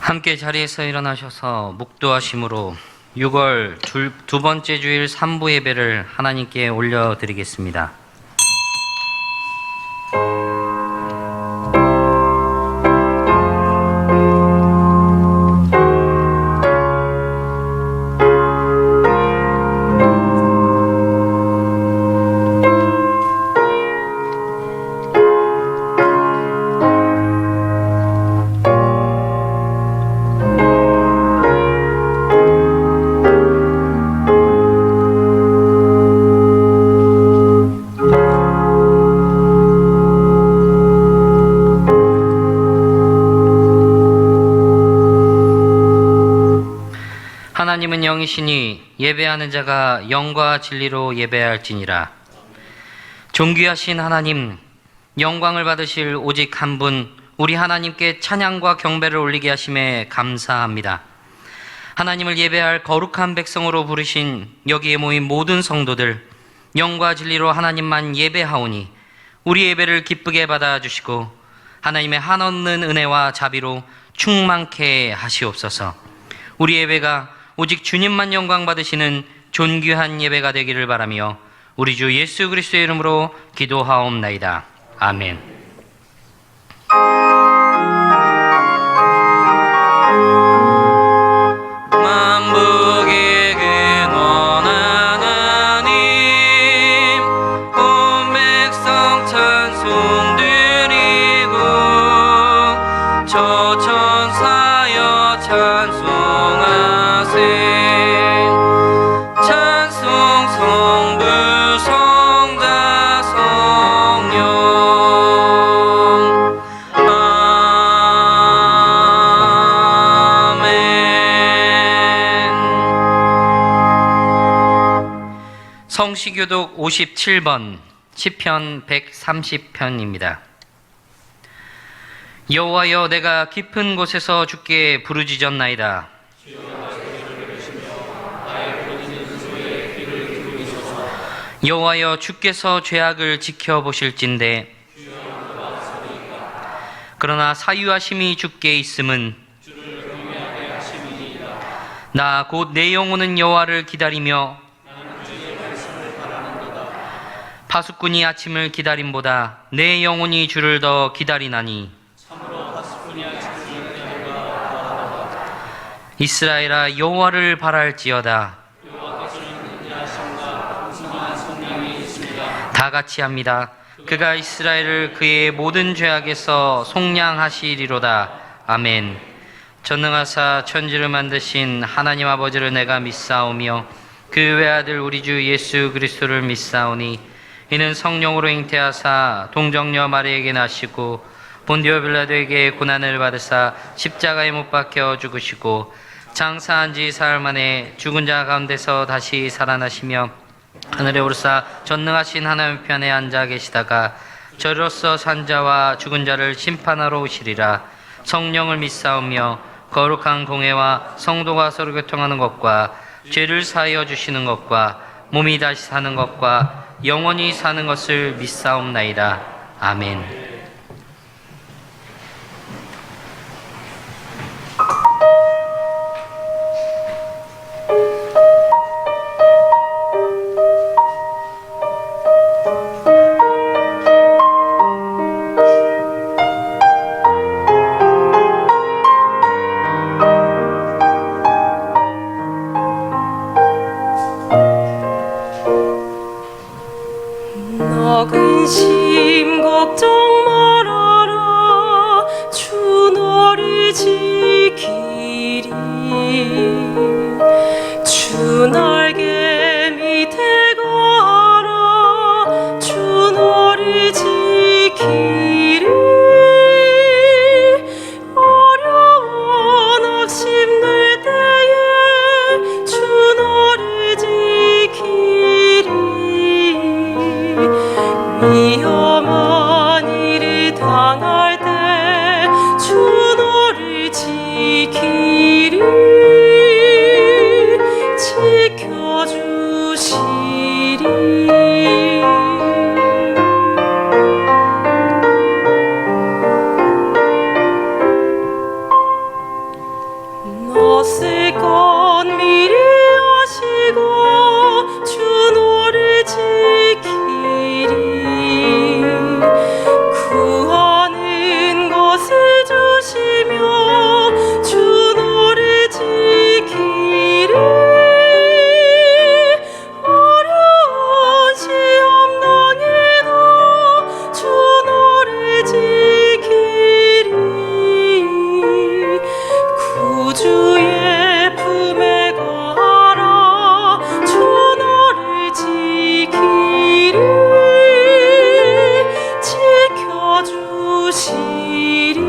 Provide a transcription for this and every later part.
함께 자리에서 일어나셔서 묵도하심으로 6월 두 번째 주일 3부 예배를 하나님께 올려드리겠습니다. 하나님은 영이시니 예배하는 자가 영과 진리로 예배할지니라. 존귀하신 하나님, 영광을 받으실 오직 한 분, 우리 하나님께 찬양과 경배를 올리게 하심에 감사합니다. 하나님을 예배할 거룩한 백성으로 부르신 여기에 모인 모든 성도들, 영과 진리로 하나님만 예배하오니 우리 예배를 기쁘게 받아주시고 하나님의 한없는 은혜와 자비로 충만케 하시옵소서. 우리 예배가 오직 주님만 영광 받으시는 존귀한 예배가 되기를 바라며 우리 주 예수 그리스도의 이름으로 기도하옵나이다. 아멘. 성시교독 57번 시편 130편입니다. 여호와여, 내가 깊은 곳에서 주께 부르짖었나이다. 여호와여, 주께서 죄악을 지켜보실진대. 그러나 사유하심이 주께 있음은 나 곧 내 영혼은 여호와를 기다리며 파수꾼이 아침을 기다림보다 내 영혼이 주를 더 기다리나니. 이스라엘아, 여호와를 바랄지어다. 다 같이 합니다. 그가 이스라엘을 그의 모든 죄악에서 속량하시리로다. 아멘. 전능하사 천지를 만드신 하나님 아버지를 내가 믿사오며 그 외아들 우리 주 예수 그리스도를 믿사오니 이는 성령으로 잉태하사 동정녀 마리에게 나시고 본디오 빌라도에게 고난을 받으사 십자가에 못 박혀 죽으시고 장사한 지 사흘 만에 죽은 자 가운데서 다시 살아나시며 하늘에 오르사 전능하신 하나님 편에 앉아 계시다가 저리로서 산 자와 죽은 자를 심판하러 오시리라. 성령을 믿사오며 거룩한 공회와 성도가 서로 교통하는 것과 죄를 사하여 주시는 것과 몸이 다시 사는 것과 영원히 사는 것을 믿사옵나이다. 아멘. 근심 걱정 말아라. 주 너를 지키리. 주 날개 밑에 가라. 주 너를 지키리. 어려워 낙심될 때에 주 너를 지키리. 위험한 일을 당할 때 주 너를 지키리. 지켜 없을 것 미리 아시고 주 너를 지키리. 구하는 것을 주시며 주 너를 지키리. 어려운 시험 당해도 주 너를 지키리. 구주의 품에 거하라. 주 너를 지키리. 지켜주시리.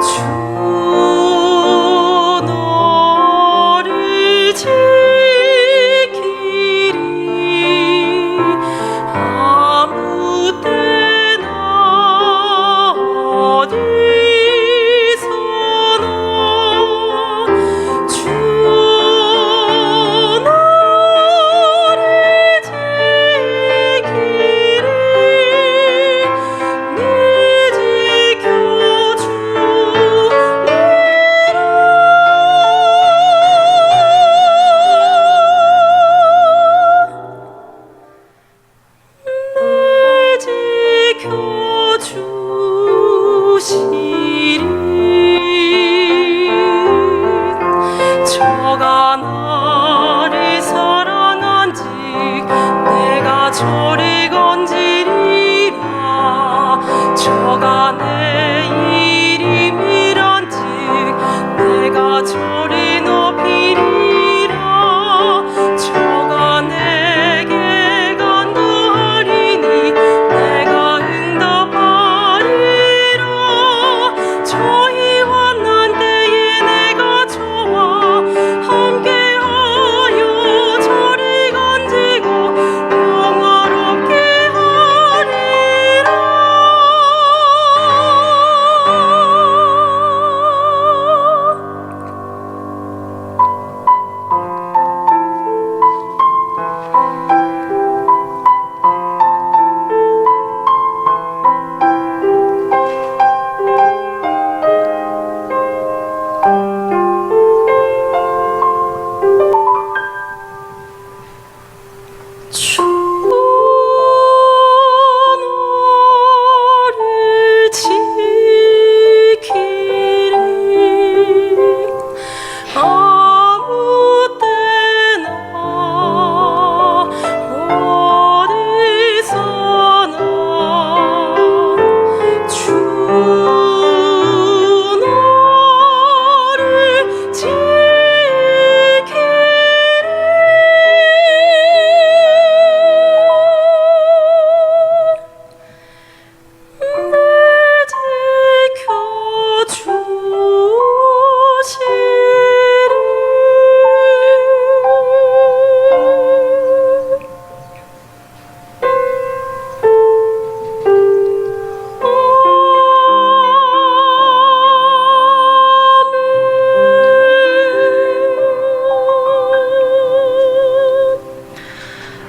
주 너를 지키리. 아무 때나 어디서나 주 너를 지키리. 늘 지켜주시리. 저가 나를 사랑한즉 내가 저를 건지리라. 저가 내 이름이란즉 내가 저를 높이리라. 저가 내게 간구하리니 내가 응답하리라. 저희 환난 때에 내가 저와 함께하여 저를 건지고 영화롭게 주 너를 지키리. 아무 때나 어디서나 주 너를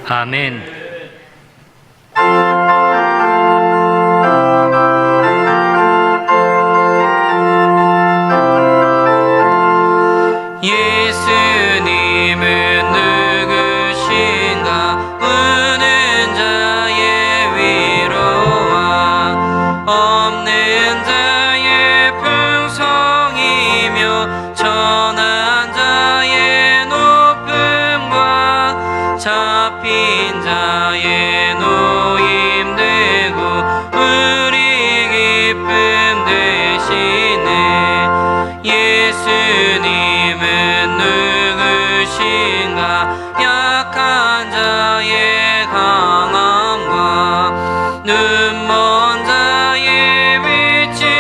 아멘. 예수님은 누구신가? 우는 자의 위로와 없는 자의 풍성이며 전한 자의 높음과 잡힌 자의 노임되고 우리 기쁨 되시네. 예수님은 누구신가? 약한 자의 강함과 눈먼 자의 빛을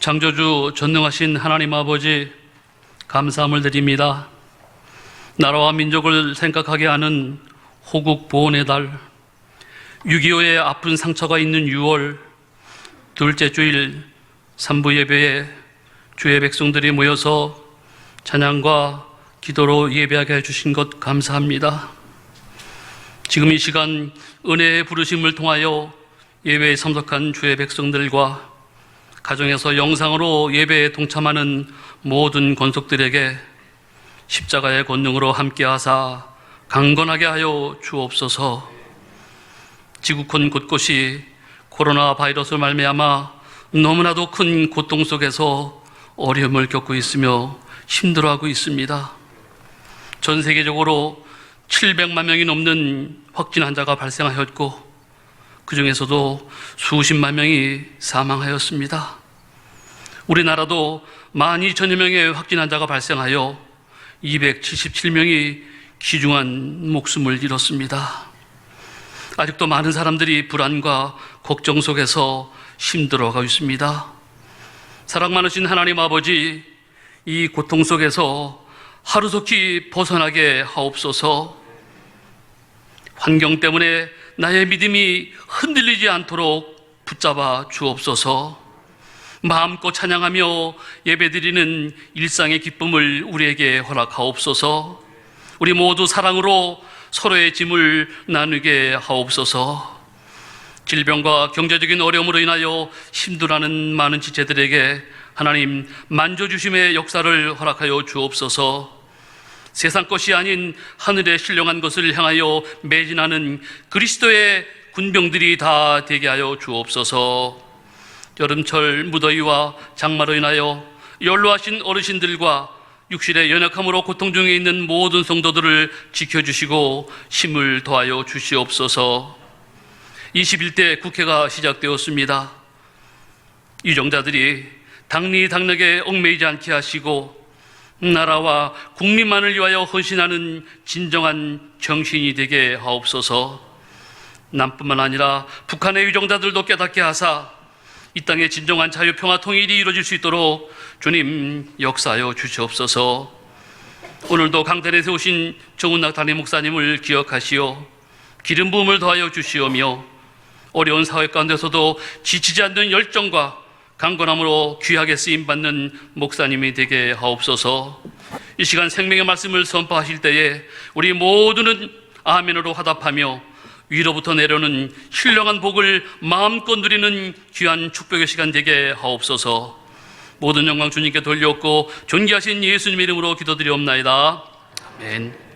창조주 전능하신 하나님 아버지, 감사함을 드립니다. 나라와 민족을 생각하게 하는 호국 보훈의 달, 6.25의 아픈 상처가 있는 6월 둘째 주일 3부 예배에 주의 백성들이 모여서 찬양과 기도로 예배하게 해주신 것 감사합니다. 지금 이 시간 은혜의 부르심을 통하여 예배에 참석한 주의 백성들과 가정에서 영상으로 예배에 동참하는 모든 권속들에게 십자가의 권능으로 함께하사 강건하게 하여 주옵소서. 지구촌 곳곳이 코로나 바이러스로 말미암아 너무나도 큰 고통 속에서 어려움을 겪고 있으며 힘들어하고 있습니다. 전 세계적으로 700만 명이 넘는 확진 환자가 발생하였고 그 중에서도 수십만 명이 사망하였습니다. 우리나라도 12,000여 명의 확진 환자가 발생하여 277명이 귀중한 목숨을 잃었습니다. 아직도 많은 사람들이 불안과 걱정 속에서 힘들어가고 있습니다. 사랑 많으신 하나님 아버지, 이 고통 속에서 하루속히 벗어나게 하옵소서. 환경 때문에 나의 믿음이 흔들리지 않도록 붙잡아 주옵소서. 마음껏 찬양하며 예배드리는 일상의 기쁨을 우리에게 허락하옵소서. 우리 모두 사랑으로 서로의 짐을 나누게 하옵소서. 질병과 경제적인 어려움으로 인하여 힘들어하는 많은 지체들에게 하나님 만져주심의 역사를 허락하여 주옵소서. 세상 것이 아닌 하늘에 신령한 것을 향하여 매진하는 그리스도의 군병들이 다 되게 하여 주옵소서. 여름철 무더위와 장마로 인하여 연로하신 어르신들과 육신의 연약함으로 고통 중에 있는 모든 성도들을 지켜주시고 힘을 더하여 주시옵소서. 21대 국회가 시작되었습니다. 유정자들이 당리당략에 얽매이지 않게 하시고 나라와 국민만을 위하여 헌신하는 진정한 정신이 되게 하옵소서. 남뿐만 아니라 북한의 유정자들도 깨닫게 하사 이 땅의 진정한 자유, 평화, 통일이 이루어질 수 있도록 주님 역사하여 주시옵소서. 오늘도 강단에 세우신 정운낙 담임 목사님을 기억하시어 기름 부음을 더하여 주시오며 어려운 사회 가운데서도 지치지 않는 열정과 강건함으로 귀하게 쓰임받는 목사님이 되게 하옵소서. 이 시간 생명의 말씀을 선포하실 때에 우리 모두는 아멘으로 화답하며 위로부터 내려오는 신령한 복을 마음껏 누리는 귀한 축복의 시간 되게 하옵소서. 모든 영광 주님께 돌려옵고 존귀하신 예수님 이름으로 기도드리옵나이다. 아멘.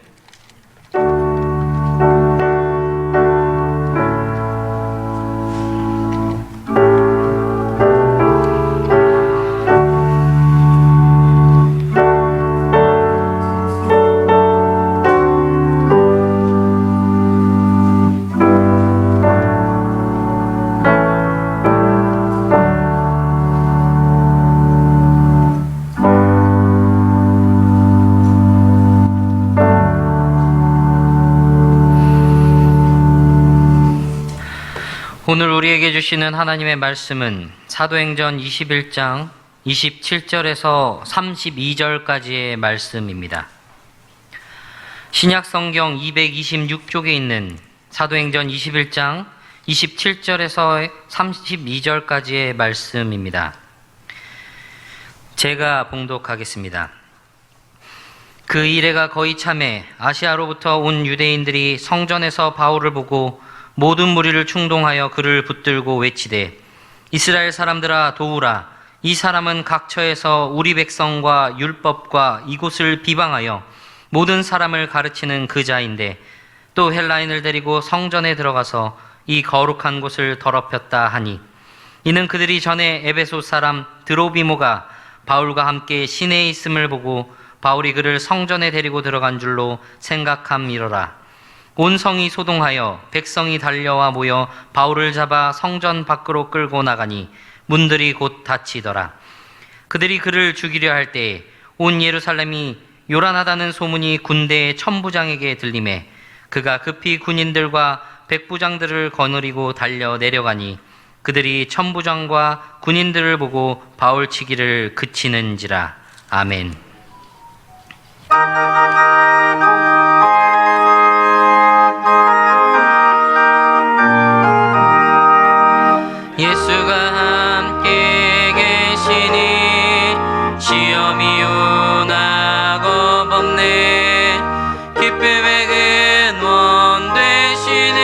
오늘 우리에게 주시는 하나님의 말씀은 사도행전 21장 27절에서 32절까지의 말씀입니다. 신약성경 226쪽에 있는 사도행전 21장 27절에서 32절까지의 말씀입니다. 제가 봉독하겠습니다. 그 이래가 거의 참에 아시아로부터 온 유대인들이 성전에서 바울을 보고 모든 무리를 충동하여 그를 붙들고 외치되 이스라엘 사람들아 도우라. 이 사람은 각처에서 우리 백성과 율법과 이곳을 비방하여 모든 사람을 가르치는 그 자인데 또 헬라인을 데리고 성전에 들어가서 이 거룩한 곳을 더럽혔다 하니 이는 그들이 전에 에베소 사람 드로비모가 바울과 함께 시내에 있음을 보고 바울이 그를 성전에 데리고 들어간 줄로 생각함이로라. 온 성이 소동하여 백성이 달려와 모여 바울을 잡아 성전 밖으로 끌고 나가니 문들이 곧 닫히더라. 그들이 그를 죽이려 할 때에 온 예루살렘이 요란하다는 소문이 군대의 천부장에게 들리매 그가 급히 군인들과 백부장들을 거느리고 달려 내려가니 그들이 천부장과 군인들을 보고 바울치기를 그치는지라. 아멘. 예수가 함께 계시니 시험이 오나고 법네. 기쁨의 근원 되시는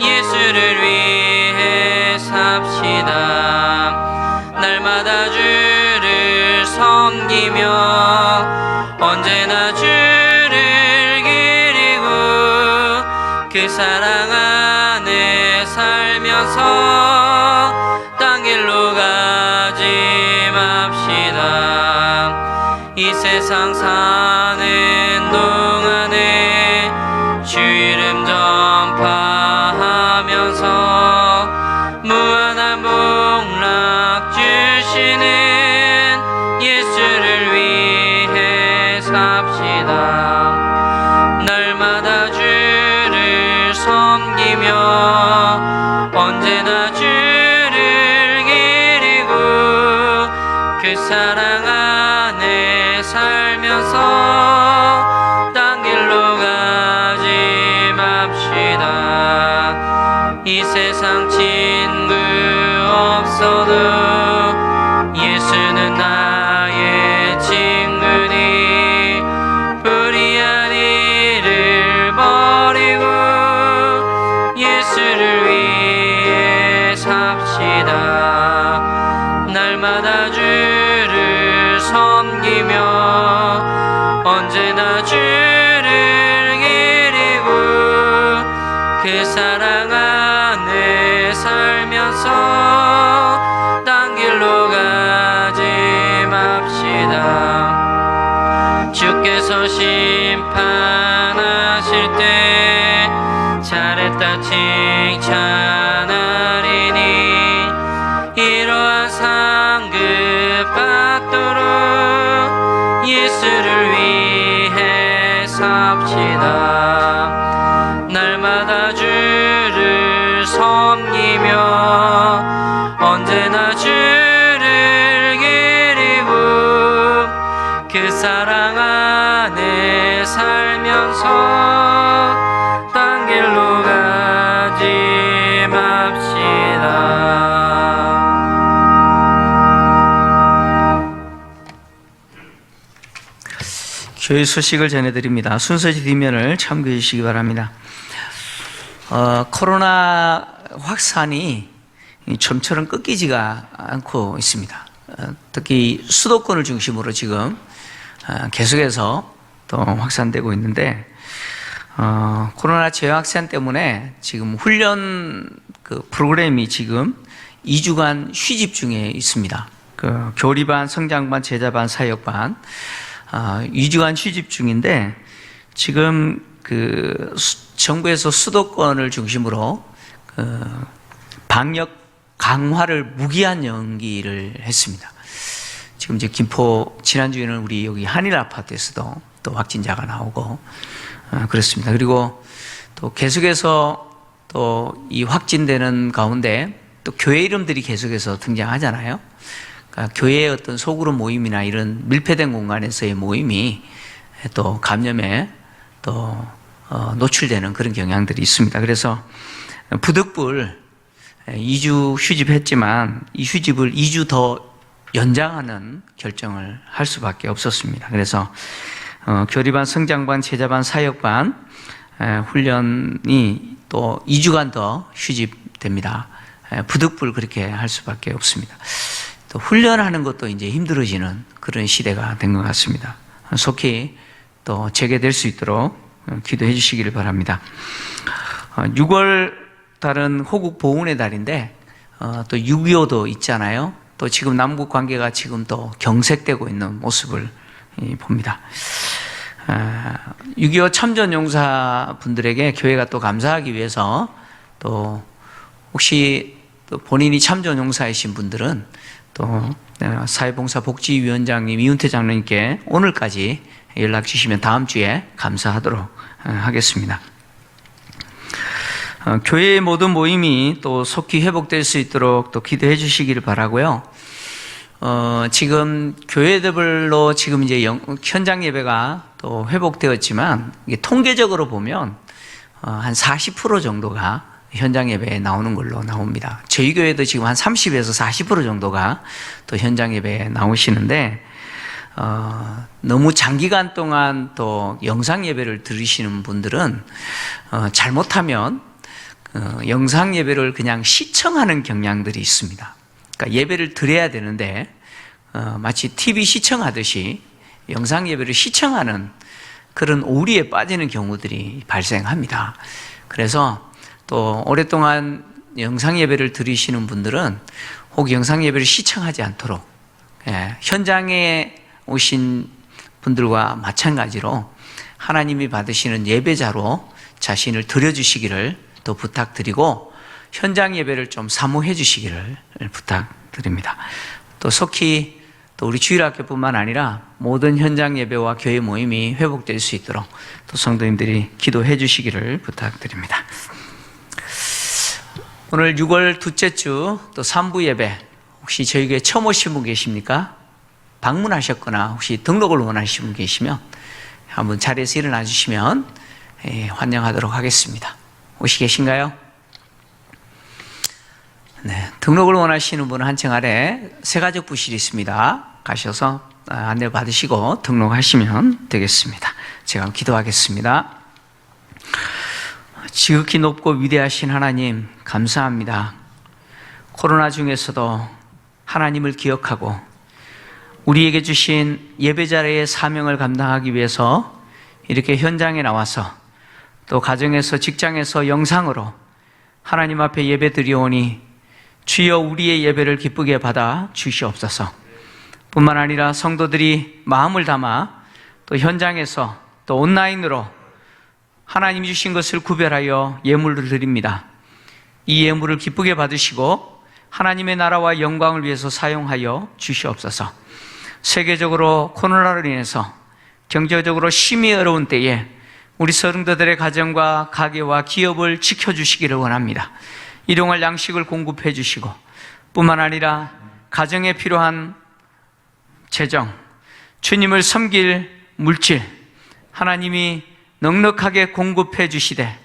예수를 위해 삽시다. 날마다 주를 섬기며 언제나 주를 기리고 그 사랑 안에 살면서 딴 길로 가지 맙시다. 이 세상 사는 동안에 주 이름 전파하면서 무한한 복락 주시는 예수를 위해 삽시다. 날마다 주를 섬기며 언제나 주를 기리고 그 사랑 안에 살면서 딴 길로 가지 맙시다. 이 세상 친구 없어도 예수는 나의 친구니 불의한 일을 버리고 예수를 위해 삽시다. 날마다 주를 섬기며 언제나 주를 기리고 그 사랑 안에 살면서 딴 길로 가지 맙시다. 주께서 심판하실 때 잘했다 칭찬하리니 이러한 상급 받도록 예수를 위해 삽시다. 날마다 주를 섬기며 언제나 주를 기리고 그 사랑 안에 살면서 딴 길로 가지 맙시다. 교회 소식을 전해드립니다. 순서지 뒷면을 참고해 주시기 바랍니다. 코로나 확산이 좀처럼 끊기지가 않고 있습니다. 특히 수도권을 중심으로 지금 계속해서 또 확산되고 있는데 코로나 재확산 때문에 지금 훈련 프로그램이 지금 2주간 휴집 중에 있습니다. 교리반, 성장반, 제자반, 사역반 2주간 휴집 중인데 지금 정부에서 수도권을 중심으로 방역 강화를 무기한 연기를 했습니다. 지금 이제 김포 지난주에는 우리 여기 한일 아파트에서도 또 확진자가 나오고 그렇습니다. 그리고 또 계속해서 또 이 확진되는 가운데 또 교회 이름들이 계속해서 등장하잖아요. 그러니까 교회의 어떤 소그룹 모임이나 이런 밀폐된 공간에서의 모임이 또 감염에 또 노출되는 그런 경향들이 있습니다. 그래서 부득불 2주 휴집했지만 이 휴집을 2주 더 연장하는 결정을 할 수밖에 없었습니다. 그래서 교리반, 성장반, 제자반, 사역반 훈련이 또 2주간 더 휴집됩니다. 부득불 그렇게 할 수밖에 없습니다. 또 훈련하는 것도 이제 힘들어지는 그런 시대가 된 것 같습니다. 속히 또 재개될 수 있도록 기도해 주시기를 바랍니다. 6월 달은 호국 보훈의 달인데 또 6.25도 있잖아요. 또 지금 남북 관계가 지금 또 경색되고 있는 모습을 봅니다. 6.25 참전용사 분들에게 교회가 또 감사하기 위해서 또 혹시 또 본인이 참전용사이신 분들은 또 사회봉사복지위원장님 이은태 장로님께 오늘까지 연락 주시면 다음 주에 감사하도록 하겠습니다. 교회의 모든 모임이 또 속히 회복될 수 있도록 또 기도해 주시기를 바라고요. 지금 교회들로 지금 이제 현장 예배가 또 회복되었지만 이게 통계적으로 보면 한 40% 정도가 현장 예배에 나오는 걸로 나옵니다. 저희 교회도 지금 한 30에서 40% 정도가 또 현장 예배에 나오시는데 너무 장기간 동안 또 영상 예배를 들으시는 분들은 잘못하면 영상 예배를 그냥 시청하는 경향들이 있습니다. 그러니까 예배를 드려야 되는데 마치 TV 시청하듯이 영상 예배를 시청하는 그런 오리에 빠지는 경우들이 발생합니다. 그래서 또 오랫동안 영상 예배를 들으시는 분들은 혹 영상 예배를 시청하지 않도록 현장에 오신 분들과 마찬가지로 하나님이 받으시는 예배자로 자신을 드려주시기를 또 부탁드리고 현장 예배를 좀 사모해 주시기를 부탁드립니다. 또 속히 또 우리 주일학교뿐만 아니라 모든 현장 예배와 교회 모임이 회복될 수 있도록 또 성도님들이 기도해 주시기를 부탁드립니다. 오늘 6월 둘째 주 또 3부 예배 혹시 저희 교회 처음 오신 분 계십니까? 방문하셨거나 혹시 등록을 원하시는 분 계시면 한번 자리에서 일어나 주시면 환영하도록 하겠습니다. 혹시 계신가요? 네, 등록을 원하시는 분은 한층 아래 새가족 부실이 있습니다. 가셔서 안내 받으시고 등록하시면 되겠습니다. 제가 기도하겠습니다. 지극히 높고 위대하신 하나님 감사합니다. 코로나 중에서도 하나님을 기억하고 우리에게 주신 예배자의 사명을 감당하기 위해서 이렇게 현장에 나와서 또 가정에서 직장에서 영상으로 하나님 앞에 예배 드리오니 주여 우리의 예배를 기쁘게 받아 주시옵소서. 뿐만 아니라 성도들이 마음을 담아 또 현장에서 또 온라인으로 하나님이 주신 것을 구별하여 예물을 드립니다. 이 예물을 기쁘게 받으시고 하나님의 나라와 영광을 위해서 사용하여 주시옵소서. 세계적으로 코로나로 인해서 경제적으로 심히 어려운 때에 우리 성도들의 가정과 가게와 기업을 지켜주시기를 원합니다. 일용할 양식을 공급해 주시고 뿐만 아니라 가정에 필요한 재정, 주님을 섬길 물질 하나님이 넉넉하게 공급해 주시되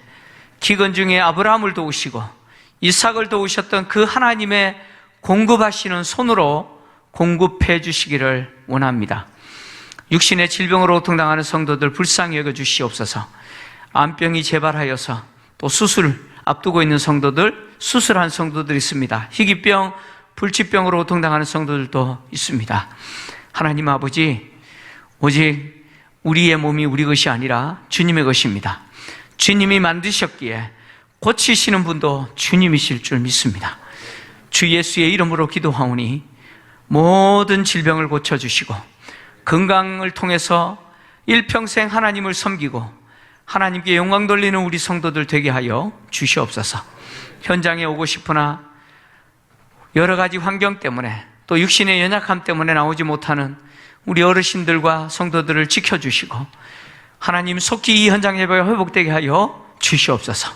기근 중에 아브라함을 도우시고 이삭을 도우셨던 그 하나님의 공급하시는 손으로 공급해 주시기를 원합니다. 육신의 질병으로 고통당하는 성도들 불쌍히 여겨 주시옵소서. 암병이 재발하여서 또 수술 앞두고 있는 성도들, 수술한 성도들이 있습니다. 희귀병, 불치병으로 고통당하는 성도들도 있습니다. 하나님 아버지, 오직 우리의 몸이 우리 것이 아니라 주님의 것입니다. 주님이 만드셨기에 고치시는 분도 주님이실 줄 믿습니다. 주 예수의 이름으로 기도하오니 모든 질병을 고쳐주시고 건강을 통해서 일평생 하나님을 섬기고 하나님께 영광 돌리는 우리 성도들 되게 하여 주시옵소서. 현장에 오고 싶으나 여러 가지 환경 때문에 또 육신의 연약함 때문에 나오지 못하는 우리 어르신들과 성도들을 지켜주시고 하나님 속히 이 현장 예배가 회복되게 하여 주시옵소서.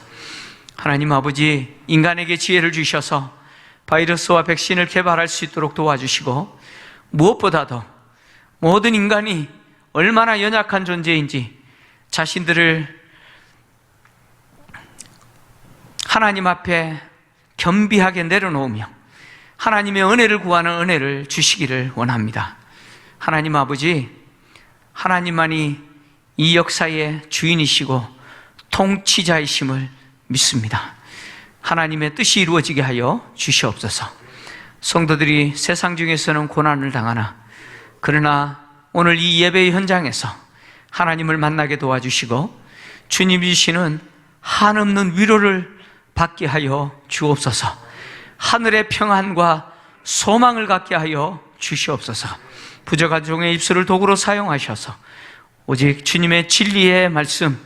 하나님 아버지, 인간에게 지혜를 주셔서 바이러스와 백신을 개발할 수 있도록 도와주시고 무엇보다도 모든 인간이 얼마나 연약한 존재인지 자신들을 하나님 앞에 겸비하게 내려놓으며 하나님의 은혜를 구하는 은혜를 주시기를 원합니다. 하나님 아버지, 하나님만이 이 역사의 주인이시고 통치자이심을 믿습니다. 하나님의 뜻이 이루어지게 하여 주시옵소서. 성도들이 세상 중에서는 고난을 당하나 그러나 오늘 이 예배의 현장에서 하나님을 만나게 도와주시고 주님이 주시는 한없는 위로를 받게 하여 주옵소서. 하늘의 평안과 소망을 갖게 하여 주시옵소서. 부족한 종의 입술을 도구로 사용하셔서 오직 주님의 진리의 말씀,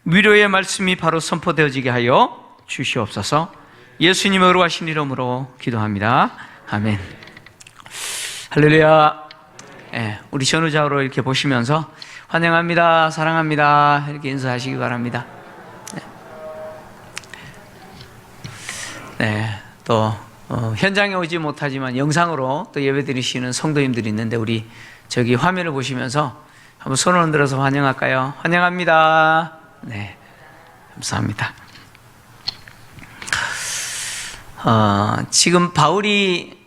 위로의 말씀이 바로 선포되어지게 하여 주시옵소서. 예수님의 의로하신 이름으로 기도합니다. 아멘. 할렐루야. 우리 전우자로 이렇게 보시면서 환영합니다, 사랑합니다 이렇게 인사하시기 바랍니다. 네, 또 현장에 오지 못하지만 영상으로 또 예배드리시는 성도님들이 있는데 우리 저기 화면을 보시면서 한번 손을 흔들어서 환영할까요? 환영합니다. 네, 감사합니다. 지금 바울이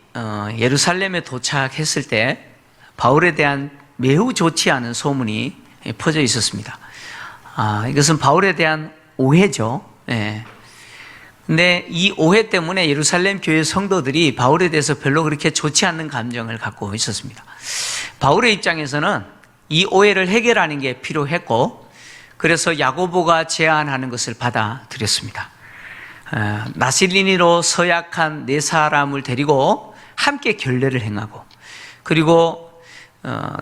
예루살렘에 도착했을 때 바울에 대한 매우 좋지 않은 소문이 퍼져 있었습니다. 이것은 바울에 대한 오해죠. 예. 근데 이 오해 때문에 예루살렘 교회 성도들이 바울에 대해서 별로 그렇게 좋지 않는 감정을 갖고 있었습니다. 바울의 입장에서는 이 오해를 해결하는 게 필요했고, 그래서 야고보가 제안하는 것을 받아들였습니다. 나실린이로 서약한 네 사람을 데리고 함께 결례를 행하고, 그리고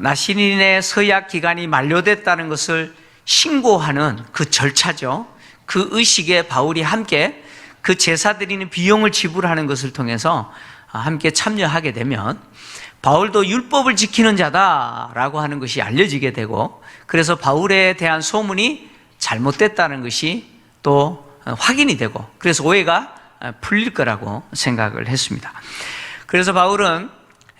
나실린의 서약 기간이 만료됐다는 것을 신고하는 그 절차죠. 그 의식에 바울이 함께 그 제사 드리는 비용을 지불하는 것을 통해서 함께 참여하게 되면 바울도 율법을 지키는 자다라고 하는 것이 알려지게 되고, 그래서 바울에 대한 소문이 잘못됐다는 것이 또 확인이 되고, 그래서 오해가 풀릴 거라고 생각을 했습니다. 그래서 바울은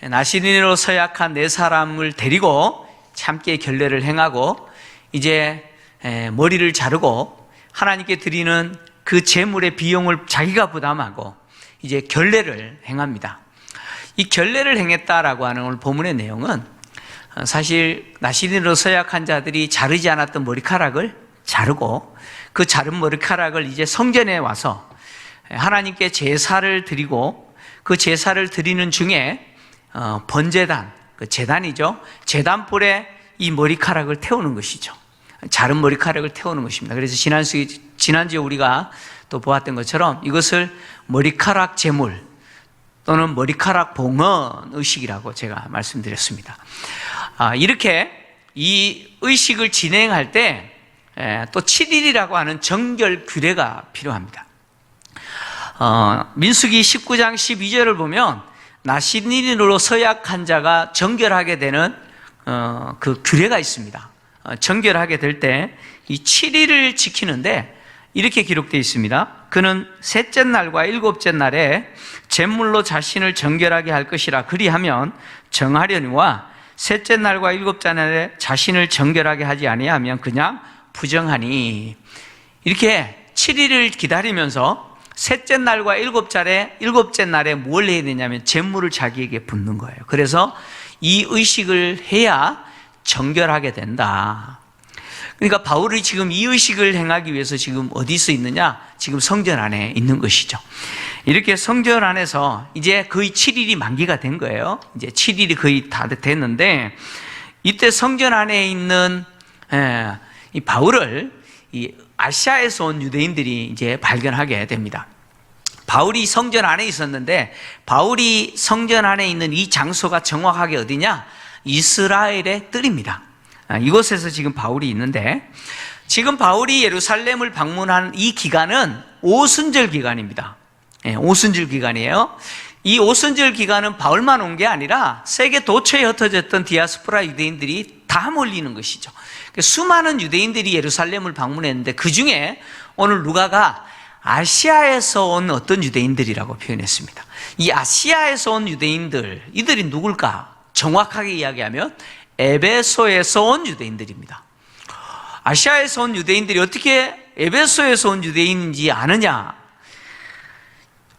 나시린으로 서약한 네 사람을 데리고 함께 결례를 행하고, 이제 머리를 자르고 하나님께 드리는 그 제물의 비용을 자기가 부담하고 이제 결례를 행합니다. 이 결례를 행했다라고 하는 오늘 본문의 내용은 사실 나시린으로 서약한 자들이 자르지 않았던 머리카락을 자르고, 그 자른 머리카락을 이제 성전에 와서 하나님께 제사를 드리고, 그 제사를 드리는 중에 번제단, 그 제단이죠. 제단불에 이 머리카락을 태우는 것이죠. 자른 머리카락을 태우는 것입니다. 그래서 지난주에 우리가 또 보았던 것처럼 이것을 머리카락 제물 또는 머리카락 봉헌 의식이라고 제가 말씀드렸습니다. 이렇게 이 의식을 진행할 때 또 7일이라고 하는 정결 규례가 필요합니다. 민수기 19장 12절을 보면 나시린으로 서약한 자가 정결하게 되는 그 규례가 있습니다. 정결하게 될 때 이 7일을 지키는데 이렇게 기록되어 있습니다. 그는 셋째 날과 일곱째 날에 제물로 자신을 정결하게 할 것이라. 그리하면 정하려니와 셋째 날과 일곱째 날에 자신을 정결하게 하지 아니하면 그냥 부정하니. 이렇게 7일을 기다리면서 셋째 날과 일곱째 날에 뭘 해야 되냐면 제물을 자기에게 붓는 거예요. 그래서 이 의식을 해야 정결하게 된다. 그러니까 바울이 지금 이 의식을 행하기 위해서 지금 어디서 있느냐? 지금 성전 안에 있는 것이죠. 이렇게 성전 안에서 이제 거의 7일이 만기가 된 거예요. 이제 7일이 거의 다 됐는데, 이때 성전 안에 있는 이 바울을 이 아시아에서 온 유대인들이 이제 발견하게 됩니다. 바울이 성전 안에 있었는데, 바울이 성전 안에 있는 이 장소가 정확하게 어디냐? 이스라엘의 뜰입니다. 이곳에서 지금 바울이 있는데, 지금 바울이 예루살렘을 방문한 이 기간은 오순절 기간입니다. 오순절 기간이에요. 이 오순절 기간은 바울만 온 게 아니라 세계 도처에 흩어졌던 디아스포라 유대인들이 다 몰리는 것이죠. 수많은 유대인들이 예루살렘을 방문했는데 그 중에 오늘 누가가 아시아에서 온 어떤 유대인들이라고 표현했습니다. 이 아시아에서 온 유대인들, 이들이 누굴까? 정확하게 이야기하면 에베소에서 온 유대인들입니다. 아시아에서 온 유대인들이 어떻게 에베소에서 온 유대인인지 아느냐?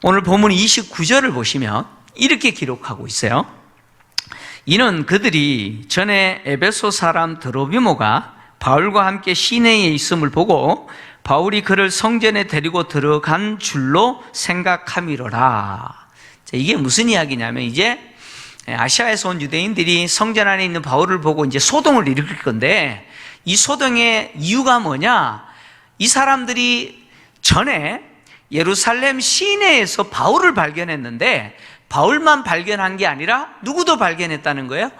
오늘 본문 29절을 보시면 이렇게 기록하고 있어요. 이는 그들이 전에 에베소 사람 드로비모가 바울과 함께 시내에 있음을 보고 바울이 그를 성전에 데리고 들어간 줄로 생각함이로라. 이게 무슨 이야기냐면, 이제 아시아에서 온 유대인들이 성전 안에 있는 바울을 보고 이제 소동을 일으킬 건데, 이 소동의 이유가 뭐냐? 이 사람들이 전에 예루살렘 시내에서 바울을 발견했는데 바울만 발견한 게 아니라 누구도 발견했다는 거예요.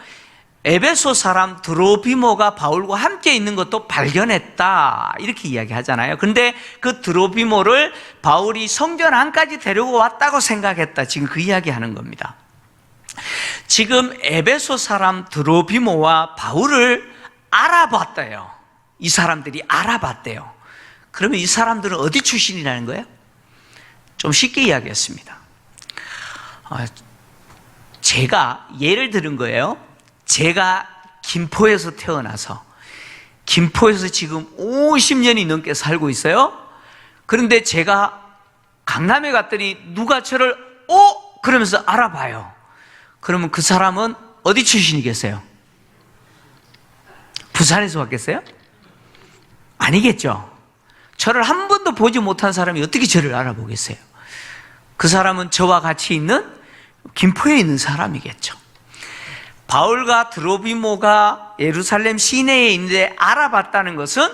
에베소 사람 드로비모가 바울과 함께 있는 것도 발견했다, 이렇게 이야기하잖아요. 근데 그 드로비모를 바울이 성전 안까지 데리고 왔다고 생각했다, 지금 그 이야기하는 겁니다. 지금 에베소 사람 드로비모와 바울을 알아봤대요. 이 사람들이 알아봤대요. 그러면 이 사람들은 어디 출신이라는 거예요? 좀 쉽게 이야기했습니다. 제가 예를 들은 거예요. 제가 김포에서 태어나서 김포에서 지금 50년이 넘게 살고 있어요. 그런데 제가 강남에 갔더니 누가 저를 그러면서 알아봐요. 그러면 그 사람은 어디 출신이겠어요? 부산에서 왔겠어요? 아니겠죠. 저를 한 번도 보지 못한 사람이 어떻게 저를 알아보겠어요? 그 사람은 저와 같이 있는 김포에 있는 사람이겠죠. 바울과 드로비모가 예루살렘 시내에 있는데 알아봤다는 것은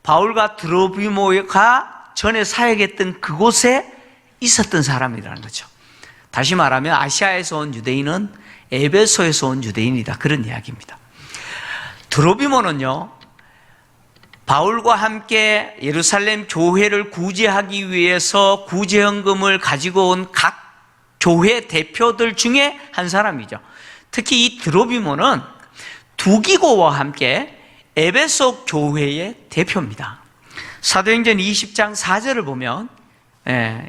바울과 드로비모가 전에 사역했던 그곳에 있었던 사람이라는 거죠. 다시 말하면 아시아에서 온 유대인은 에베소에서 온 유대인이다, 그런 이야기입니다. 드로비모는요, 바울과 함께 예루살렘 교회를 구제하기 위해서 구제헌금을 가지고 온 각 교회 대표들 중에 한 사람이죠. 특히 이 드로비모는 두기고와 함께 에베소 교회의 대표입니다. 사도행전 20장 4절을 보면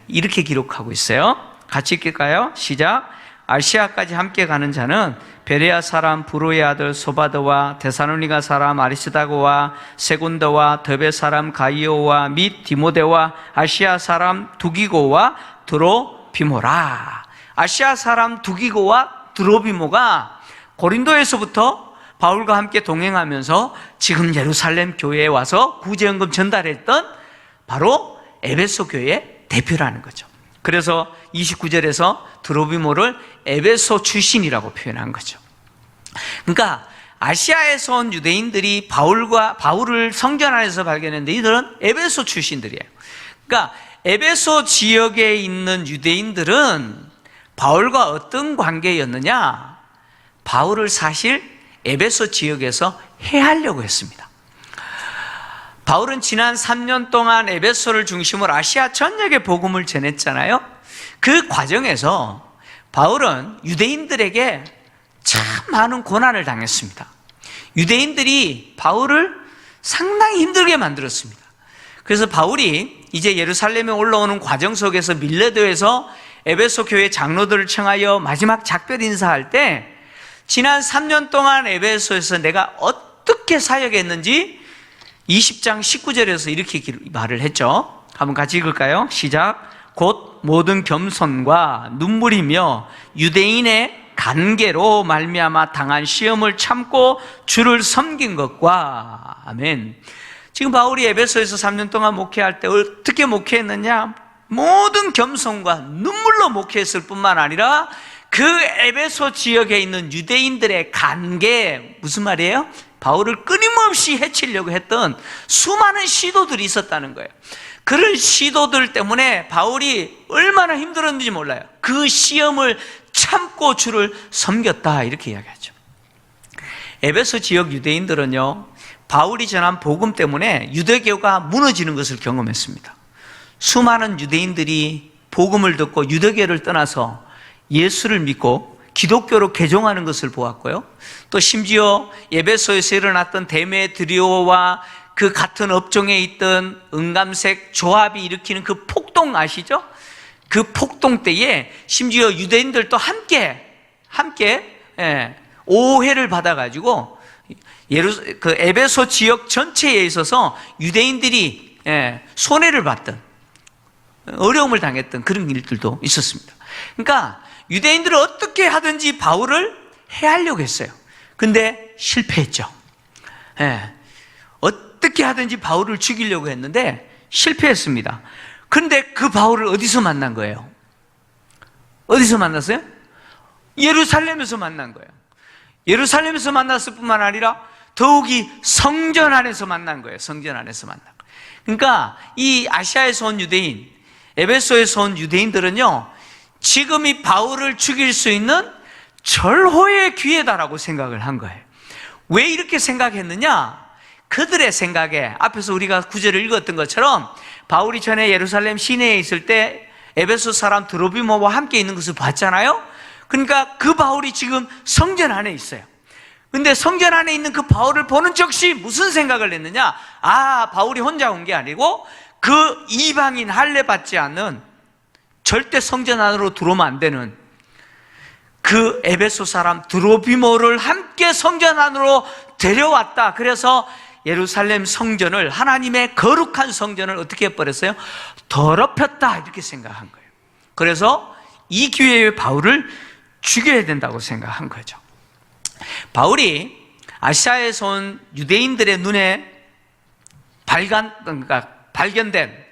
이렇게 기록하고 있어요. 같이 읽을까요? 시작. 아시아까지 함께 가는 자는 베레아 사람 브로의 아들 소바드와 데살로니가 사람 아리스다고와 세군더와 더베 사람 가이오와 및 디모데와 아시아 사람 두기고와 드로비모라. 아시아 사람 두기고와 드로비모가 고린도에서부터 바울과 함께 동행하면서 지금 예루살렘 교회에 와서 구제헌금 전달했던 바로 에베소 교회의 대표라는 거죠. 그래서 29절에서 드로비모를 에베소 출신이라고 표현한 거죠. 그러니까 아시아에서 온 유대인들이 바울을 성전 안에서 발견했는데 이들은 에베소 출신들이에요. 그러니까 에베소 지역에 있는 유대인들은 바울과 어떤 관계였느냐? 바울을 사실 에베소 지역에서 해하려고 했습니다. 바울은 지난 3년 동안 에베소를 중심으로 아시아 전역에 복음을 전했잖아요. 그 과정에서 바울은 유대인들에게 참 많은 고난을 당했습니다. 유대인들이 바울을 상당히 힘들게 만들었습니다. 그래서 바울이 이제 예루살렘에 올라오는 과정 속에서 밀레도에서 에베소 교회 장로들을 청하여 마지막 작별 인사할 때 지난 3년 동안 에베소에서 내가 어떻게 사역했는지 20장 19절에서 이렇게 말을 했죠. 한번 같이 읽을까요? 시작. 곧 모든 겸손과 눈물이며 유대인의 간계로 말미암아 당한 시험을 참고 주를 섬긴 것과 아멘. 지금 바울이 에베소에서 3년 동안 목회할 때 어떻게 목회했느냐? 모든 겸손과 눈물로 목회했을 뿐만 아니라 그 에베소 지역에 있는 유대인들의 간계, 무슨 말이에요? 바울을 끊임없이 해치려고 했던 수많은 시도들이 있었다는 거예요. 그런 시도들 때문에 바울이 얼마나 힘들었는지 몰라요. 그 시험을 참고 주를 섬겼다, 이렇게 이야기하죠. 에베소 지역 유대인들은요, 바울이 전한 복음 때문에 유대교가 무너지는 것을 경험했습니다. 수많은 유대인들이 복음을 듣고 유대교를 떠나서 예수를 믿고 기독교로 개종하는 것을 보았고요. 또 심지어 에베소에서 일어났던 데메드리오와 그 같은 업종에 있던 은감색 조합이 일으키는 그 폭동 아시죠? 그 폭동 때에 심지어 유대인들도 함께 오해를 받아가지고 그 에베소 지역 전체에 있어서 유대인들이 손해를 봤던, 어려움을 당했던 그런 일들도 있었습니다. 그러니까 유대인들은 어떻게 하든지 바울을 해하려고 했어요. 근데 실패했죠. 어떻게 하든지 바울을 죽이려고 했는데 실패했습니다. 근데 그 바울을 어디서 만난 거예요? 어디서 만났어요? 예루살렘에서 만난 거예요. 예루살렘에서 만났을 뿐만 아니라 더욱이 성전 안에서 만난 거예요. 성전 안에서 만난 거예요. 그러니까 이 아시아에서 온 유대인, 에베소에서 온 유대인들은요, 지금 이 바울을 죽일 수 있는 절호의 기회다라고 생각을 한 거예요. 왜 이렇게 생각했느냐? 그들의 생각에 앞에서 우리가 구절을 읽었던 것처럼 바울이 전에 예루살렘 시내에 있을 때 에베소 사람 드로비모와 함께 있는 것을 봤잖아요. 그러니까 그 바울이 지금 성전 안에 있어요. 근데 성전 안에 있는 그 바울을 보는 즉시 무슨 생각을 했느냐? 바울이 혼자 온 게 아니고 그 이방인 할례 받지 않는 절대 성전 안으로 들어오면 안 되는 그 에베소 사람 드로비모를 함께 성전 안으로 데려왔다. 그래서 예루살렘 성전을, 하나님의 거룩한 성전을 어떻게 해버렸어요? 더럽혔다, 이렇게 생각한 거예요. 그래서 이 기회에 바울을 죽여야 된다고 생각한 거죠. 바울이 아시아에서 온 유대인들의 눈에 발견된,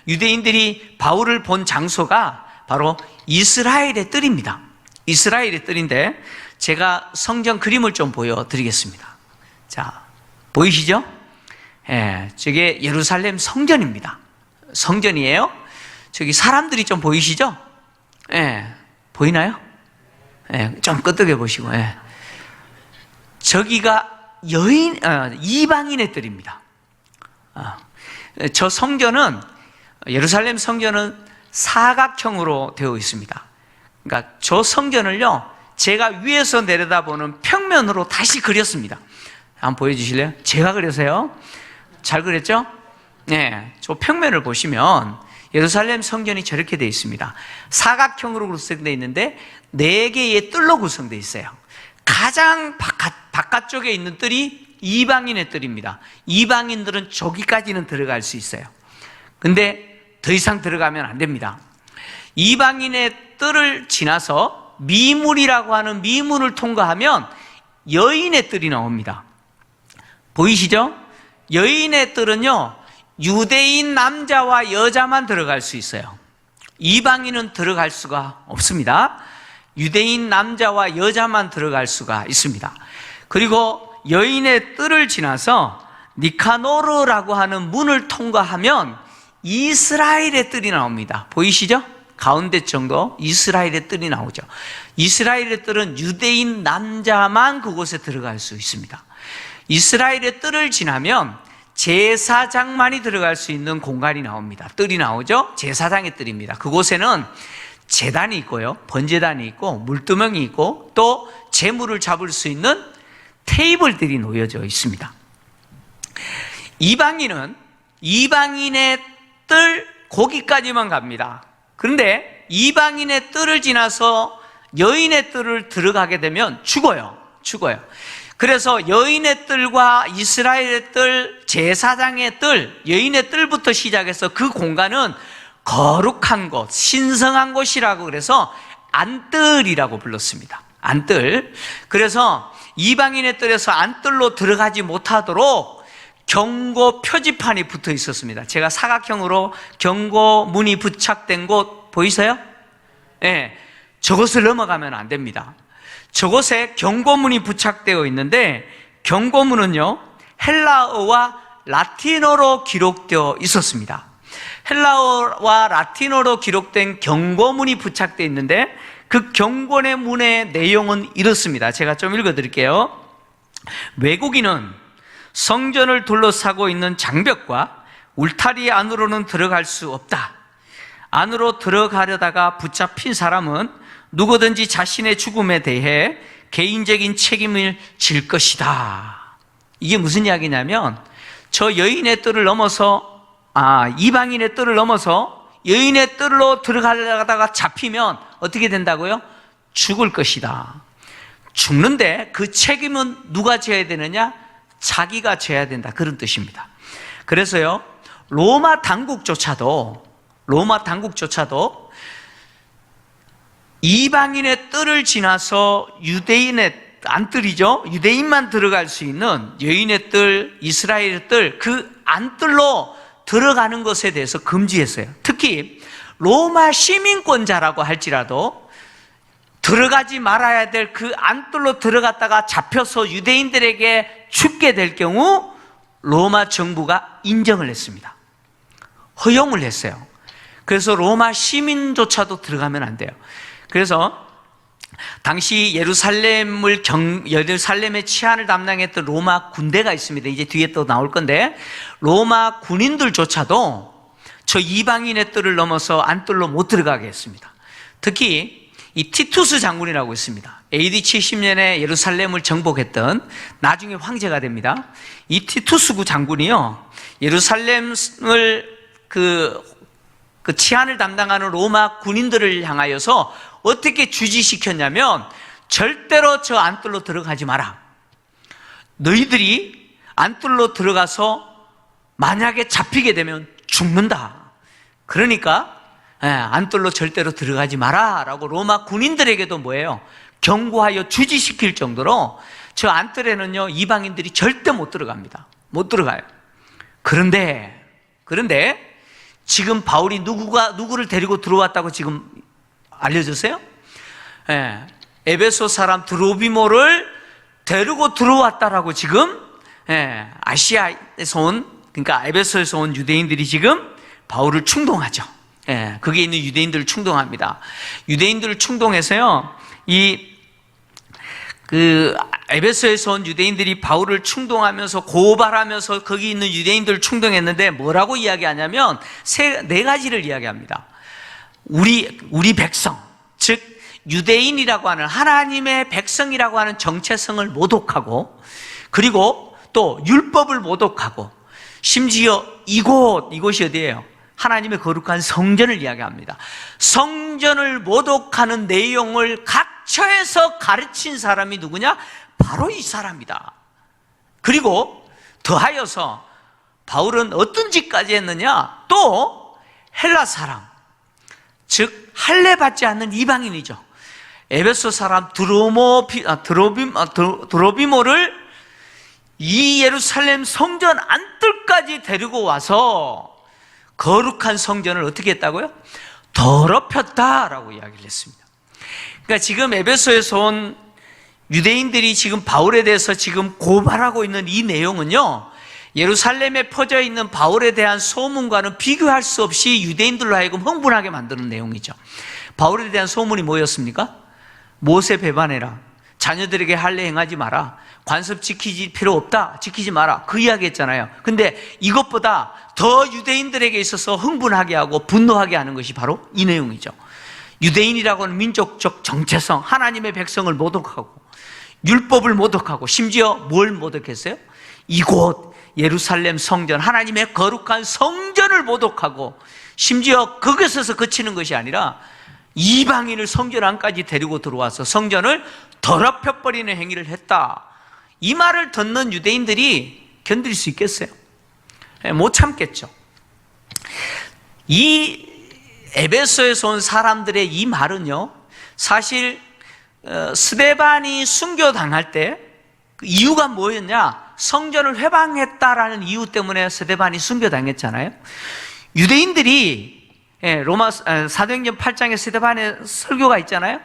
유대인들이 바울을 본 장소가 바로 이스라엘의 뜰입니다. 이스라엘의 뜰인데 제가 성전 그림을 좀 보여드리겠습니다. 자, 보이시죠? 저게 예루살렘 성전입니다. 성전이에요. 저기 사람들이 좀 보이시죠? 보이나요? 좀 끄덕여 보시고. 저기가 이방인의 뜰입니다. 저 성전은, 예루살렘 성전은 사각형으로 되어 있습니다. 그러니까 저 성전을요, 제가 위에서 내려다보는 평면으로 다시 그렸습니다. 한번 보여주실래요? 제가 그려서요. 잘 그렸죠? 저 평면을 보시면 예루살렘 성전이 저렇게 되어 있습니다. 사각형으로 구성되어 있는데 4개의 뜰로 구성되어 있어요. 가장 바깥쪽에 있는 뜰이 이방인의 뜰입니다. 이방인들은 저기까지는 들어갈 수 있어요. 근데 더 이상 들어가면 안 됩니다. 이방인의 뜰을 지나서 미문이라고 하는 미문을 통과하면 여인의 뜰이 나옵니다. 보이시죠? 여인의 뜰은요, 유대인 남자와 여자만 들어갈 수 있어요. 이방인은 들어갈 수가 없습니다. 유대인 남자와 여자만 들어갈 수가 있습니다. 그리고 여인의 뜰을 지나서 니카노르라고 하는 문을 통과하면 이스라엘의 뜰이 나옵니다. 보이시죠? 가운데 정도 이스라엘의 뜰이 나오죠. 이스라엘의 뜰은 유대인 남자만 그곳에 들어갈 수 있습니다. 이스라엘의 뜰을 지나면 제사장만이 들어갈 수 있는 공간이 나옵니다. 뜰이 나오죠? 제사장의 뜰입니다. 그곳에는 제단이 있고요, 번제단이 있고, 물두멍이 있고, 또 제물을 잡을 수 있는 테이블들이 놓여져 있습니다. 이방인은 이방인의 뜰 거기까지만 갑니다. 그런데 이방인의 뜰을 지나서 여인의 뜰을 들어가게 되면 죽어요. 그래서 여인의 뜰과 이스라엘의 뜰, 제사장의 뜰, 여인의 뜰부터 시작해서 그 공간은 거룩한 곳, 신성한 곳이라고 그래서 안뜰이라고 불렀습니다. 안뜰. 그래서 이방인의 뜰에서 안뜰로 들어가지 못하도록 경고 표지판이 붙어 있었습니다. 제가 사각형으로 경고문이 부착된 곳 보이세요? 저것을 넘어가면 안 됩니다. 저곳에 경고문이 부착되어 있는데, 경고문은요, 헬라어와 라틴어로 기록되어 있었습니다. 헬라어와 라틴어로 기록된 경고문이 부착되어 있는데, 그 경고의 문의 내용은 이렇습니다. 제가 좀 읽어드릴게요. 외국인은 성전을 둘러싸고 있는 장벽과 울타리 안으로는 들어갈 수 없다. 안으로 들어가려다가 붙잡힌 사람은 누구든지 자신의 죽음에 대해 개인적인 책임을 질 것이다. 이게 무슨 이야기냐면, 저 여인의 뜰을 넘어서, 이방인의 뜰을 넘어서 여인의 뜰로 들어가려다가 잡히면 어떻게 된다고요? 죽을 것이다. 죽는데 그 책임은 누가 져야 되느냐? 자기가 져야 된다. 그런 뜻입니다. 그래서요, 로마 당국조차도 이방인의 뜰을 지나서 유대인의 안뜰이죠, 유대인만 들어갈 수 있는 여인의 뜰, 이스라엘의 뜰, 그 안뜰로 들어가는 것에 대해서 금지했어요. 특히 로마 시민권자라고 할지라도 들어가지 말아야 될 그 안뜰로 들어갔다가 잡혀서 유대인들에게 죽게 될 경우 로마 정부가 인정을 했습니다. 허용을 했어요. 그래서 로마 시민조차도 들어가면 안 돼요. 그래서 당시 예루살렘의 치안을 담당했던 로마 군대가 있습니다. 이제 뒤에 또 나올 건데, 로마 군인들조차도 저 이방인의 뜰을 넘어서 안뜰로 못 들어가게 했습니다. 특히 이 티투스 장군이라고 있습니다. AD 70년에 예루살렘을 정복했던, 나중에 황제가 됩니다. 이 티투스 장군이요, 예루살렘을 그 치안을 담당하는 로마 군인들을 향하여서 어떻게 주지시켰냐면 절대로 저 안뜰로 들어가지 마라. 너희들이 안뜰로 들어가서 만약에 잡히게 되면 죽는다. 그러니까 안뜰로 절대로 들어가지 마라 라고 로마 군인들에게도 뭐예요? 경고하여 주지시킬 정도로 저 안뜰에는요 이방인들이 절대 못 들어갑니다. 못 들어가요. 그런데 지금 바울이 누구를 데리고 들어왔다고 지금 알려졌어요? 에베소 사람 드로비모를 데리고 들어왔다라고 지금 아시아에서 온, 그러니까 에베소에서 온 유대인들이 지금 바울을 충동하죠. 거기에 있는 유대인들을 충동합니다. 유대인들을 충동해서요, 에베소에서 온 유대인들이 바울을 충동하면서 고발하면서 거기 있는 유대인들을 충동했는데 뭐라고 이야기하냐면 네 가지를 이야기합니다. 우리 백성, 즉 유대인이라고 하는 하나님의 백성이라고 하는 정체성을 모독하고, 그리고 또 율법을 모독하고, 심지어 이곳이 어디예요? 하나님의 거룩한 성전을 이야기합니다. 성전을 모독하는 내용을 각처에서 가르친 사람이 누구냐? 바로 이 사람이다. 그리고 더하여서 바울은 어떤 짓까지 했느냐? 또 헬라 사람, 즉 할례 받지 않는 이방인이죠. 에베소 사람 드로비모를 이 예루살렘 성전 안뜰까지 데리고 와서 거룩한 성전을 어떻게 했다고요? 더럽혔다라고 이야기를 했습니다. 그러니까 지금 에베소에서 온 유대인들이 지금 바울에 대해서 지금 고발하고 있는 이 내용은요, 예루살렘에 퍼져 있는 바울에 대한 소문과는 비교할 수 없이 유대인들로 하여금 흥분하게 만드는 내용이죠. 바울에 대한 소문이 뭐였습니까? 모세 배반해라, 자녀들에게 할례 행하지 마라, 관습 지키지 필요 없다, 지키지 마라, 그 이야기 했잖아요. 근데 이것보다 더 유대인들에게 있어서 흥분하게 하고 분노하게 하는 것이 바로 이 내용이죠. 유대인이라고 하는 민족적 정체성, 하나님의 백성을 모독하고 율법을 모독하고, 심지어 뭘 모독했어요? 이곳 예루살렘 성전, 하나님의 거룩한 성전을 모독하고, 심지어 거기서 그치는 것이 아니라 이방인을 성전 안까지 데리고 들어와서 성전을 더럽혀버리는 행위를 했다. 이 말을 듣는 유대인들이 견딜 수 있겠어요? 못 참겠죠. 이 에베소에서 온 사람들의 이 말은요, 사실 스데반이 순교당할 때 그 이유가 뭐였냐? 성전을 회방했다라는 이유 때문에 스데반이 순교당했잖아요. 유대인들이 로마 사도행전 8장에 스데반의 설교가 있잖아요.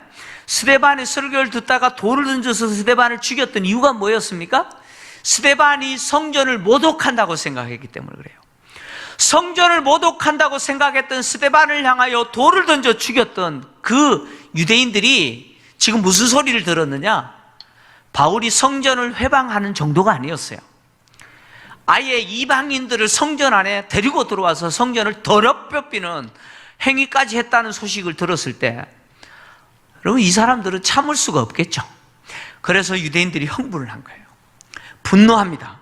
스데반의 설교를 듣다가 돌을 던져서 스데반을 죽였던 이유가 뭐였습니까? 스데반이 성전을 모독한다고 생각했기 때문에 그래요. 성전을 모독한다고 생각했던 스데반을 향하여 돌을 던져 죽였던 그 유대인들이 지금 무슨 소리를 들었느냐? 바울이 성전을 회방하는 정도가 아니었어요. 아예 이방인들을 성전 안에 데리고 들어와서 성전을 더럽혀비는 행위까지 했다는 소식을 들었을 때, 여러분, 이 사람들은 참을 수가 없겠죠. 그래서 유대인들이 흥분을 한 거예요. 분노합니다.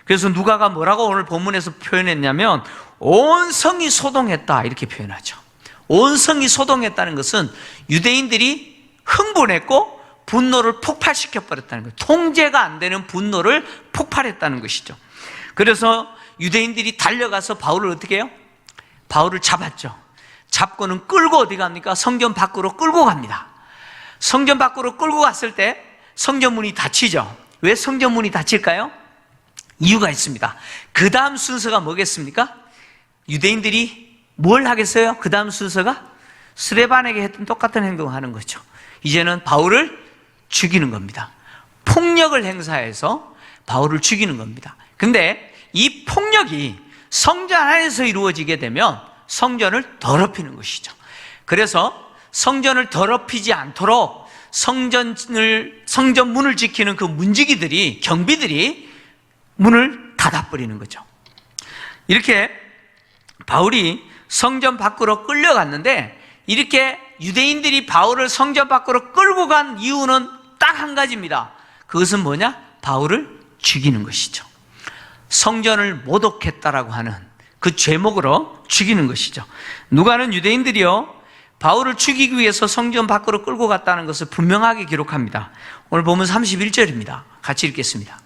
그래서 누가가 뭐라고 오늘 본문에서 표현했냐면 온 성이 소동했다, 이렇게 표현하죠. 온 성이 소동했다는 것은 유대인들이 흥분했고 분노를 폭발시켜 버렸다는 거예요. 통제가 안 되는 분노를 폭발했다는 것이죠. 그래서 유대인들이 달려가서 바울을 어떻게 해요? 바울을 잡았죠. 잡고는 끌고 어디 갑니까? 성전 밖으로 끌고 갑니다. 성전 밖으로 끌고 갔을 때 성전문이 닫히죠. 왜 성전문이 닫힐까요? 이유가 있습니다. 그 다음 순서가 뭐겠습니까? 유대인들이 뭘 하겠어요? 그 다음 순서가 스데반에게 했던 똑같은 행동을 하는 거죠. 이제는 바울을 죽이는 겁니다. 폭력을 행사해서 바울을 죽이는 겁니다. 근데 이 폭력이 성전 안에서 이루어지게 되면 성전을 더럽히는 것이죠. 그래서 성전을 더럽히지 않도록 성전 문을 지키는 그 문지기들이, 경비들이 문을 닫아버리는 거죠. 이렇게 바울이 성전 밖으로 끌려갔는데, 이렇게 유대인들이 바울을 성전 밖으로 끌고 간 이유는 딱 한 가지입니다. 그것은 뭐냐? 바울을 죽이는 것이죠. 성전을 모독했다라고 하는 그 죄목으로 죽이는 것이죠. 누가는 유대인들이요 바울을 죽이기 위해서 성전 밖으로 끌고 갔다는 것을 분명하게 기록합니다. 오늘 보면 31절입니다. 같이 읽겠습니다.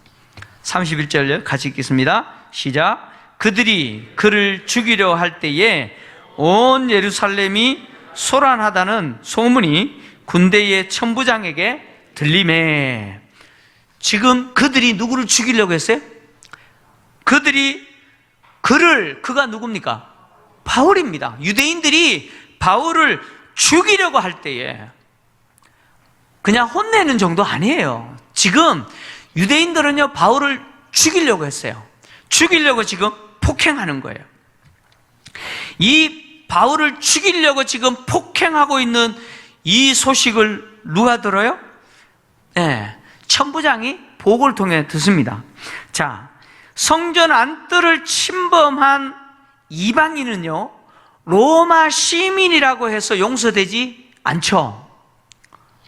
31절 같이 읽겠습니다. 시작. 그들이 그를 죽이려 할 때에 온 예루살렘이 소란하다는 소문이 군대의 천부장에게 들리매. 지금 그들이 누구를 죽이려고 했어요? 그가 누굽니까? 바울입니다. 유대인들이 바울을 죽이려고 할 때에 그냥 혼내는 정도 아니에요. 지금 유대인들은요 바울을 죽이려고 했어요. 죽이려고 지금 폭행하는 거예요. 이 바울을 죽이려고 지금 폭행하고 있는 이 소식을 누가 들어요? 네, 천부장이 보고를 통해 듣습니다. 자, 성전 안뜰을 침범한 이방인은요 로마 시민이라고 해서 용서되지 않죠.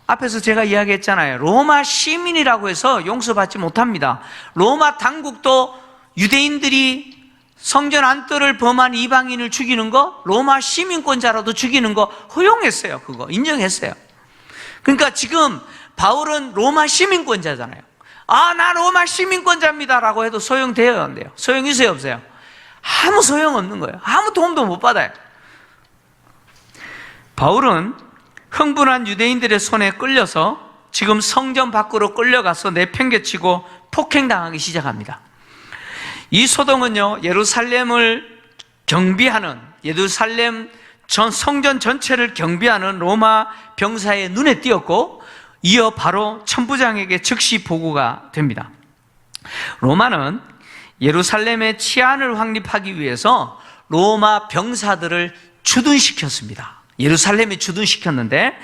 앞에서 제가 이야기했잖아요. 로마 시민이라고 해서 용서받지 못합니다. 로마 당국도 유대인들이 성전 안뜰을 범한 이방인을 죽이는 거, 로마 시민권자라도 죽이는 거 허용했어요. 그거 인정했어요. 그러니까 지금 바울은 로마 시민권자잖아요. 나 로마 시민권자입니다라고 해도 소용돼요, 안 돼요? 소용 있어요, 없어요? 아무 소용 없는 거예요. 아무 도움도 못 받아요. 바울은 흥분한 유대인들의 손에 끌려서 지금 성전 밖으로 끌려가서 내팽개치고 폭행당하기 시작합니다. 이 소동은요 예루살렘을 경비하는, 예루살렘 성전 전체를 경비하는 로마 병사의 눈에 띄었고 이어 바로 천부장에게 즉시 보고가 됩니다. 로마는 예루살렘의 치안을 확립하기 위해서 로마 병사들을 주둔시켰습니다. 예루살렘에 주둔시켰는데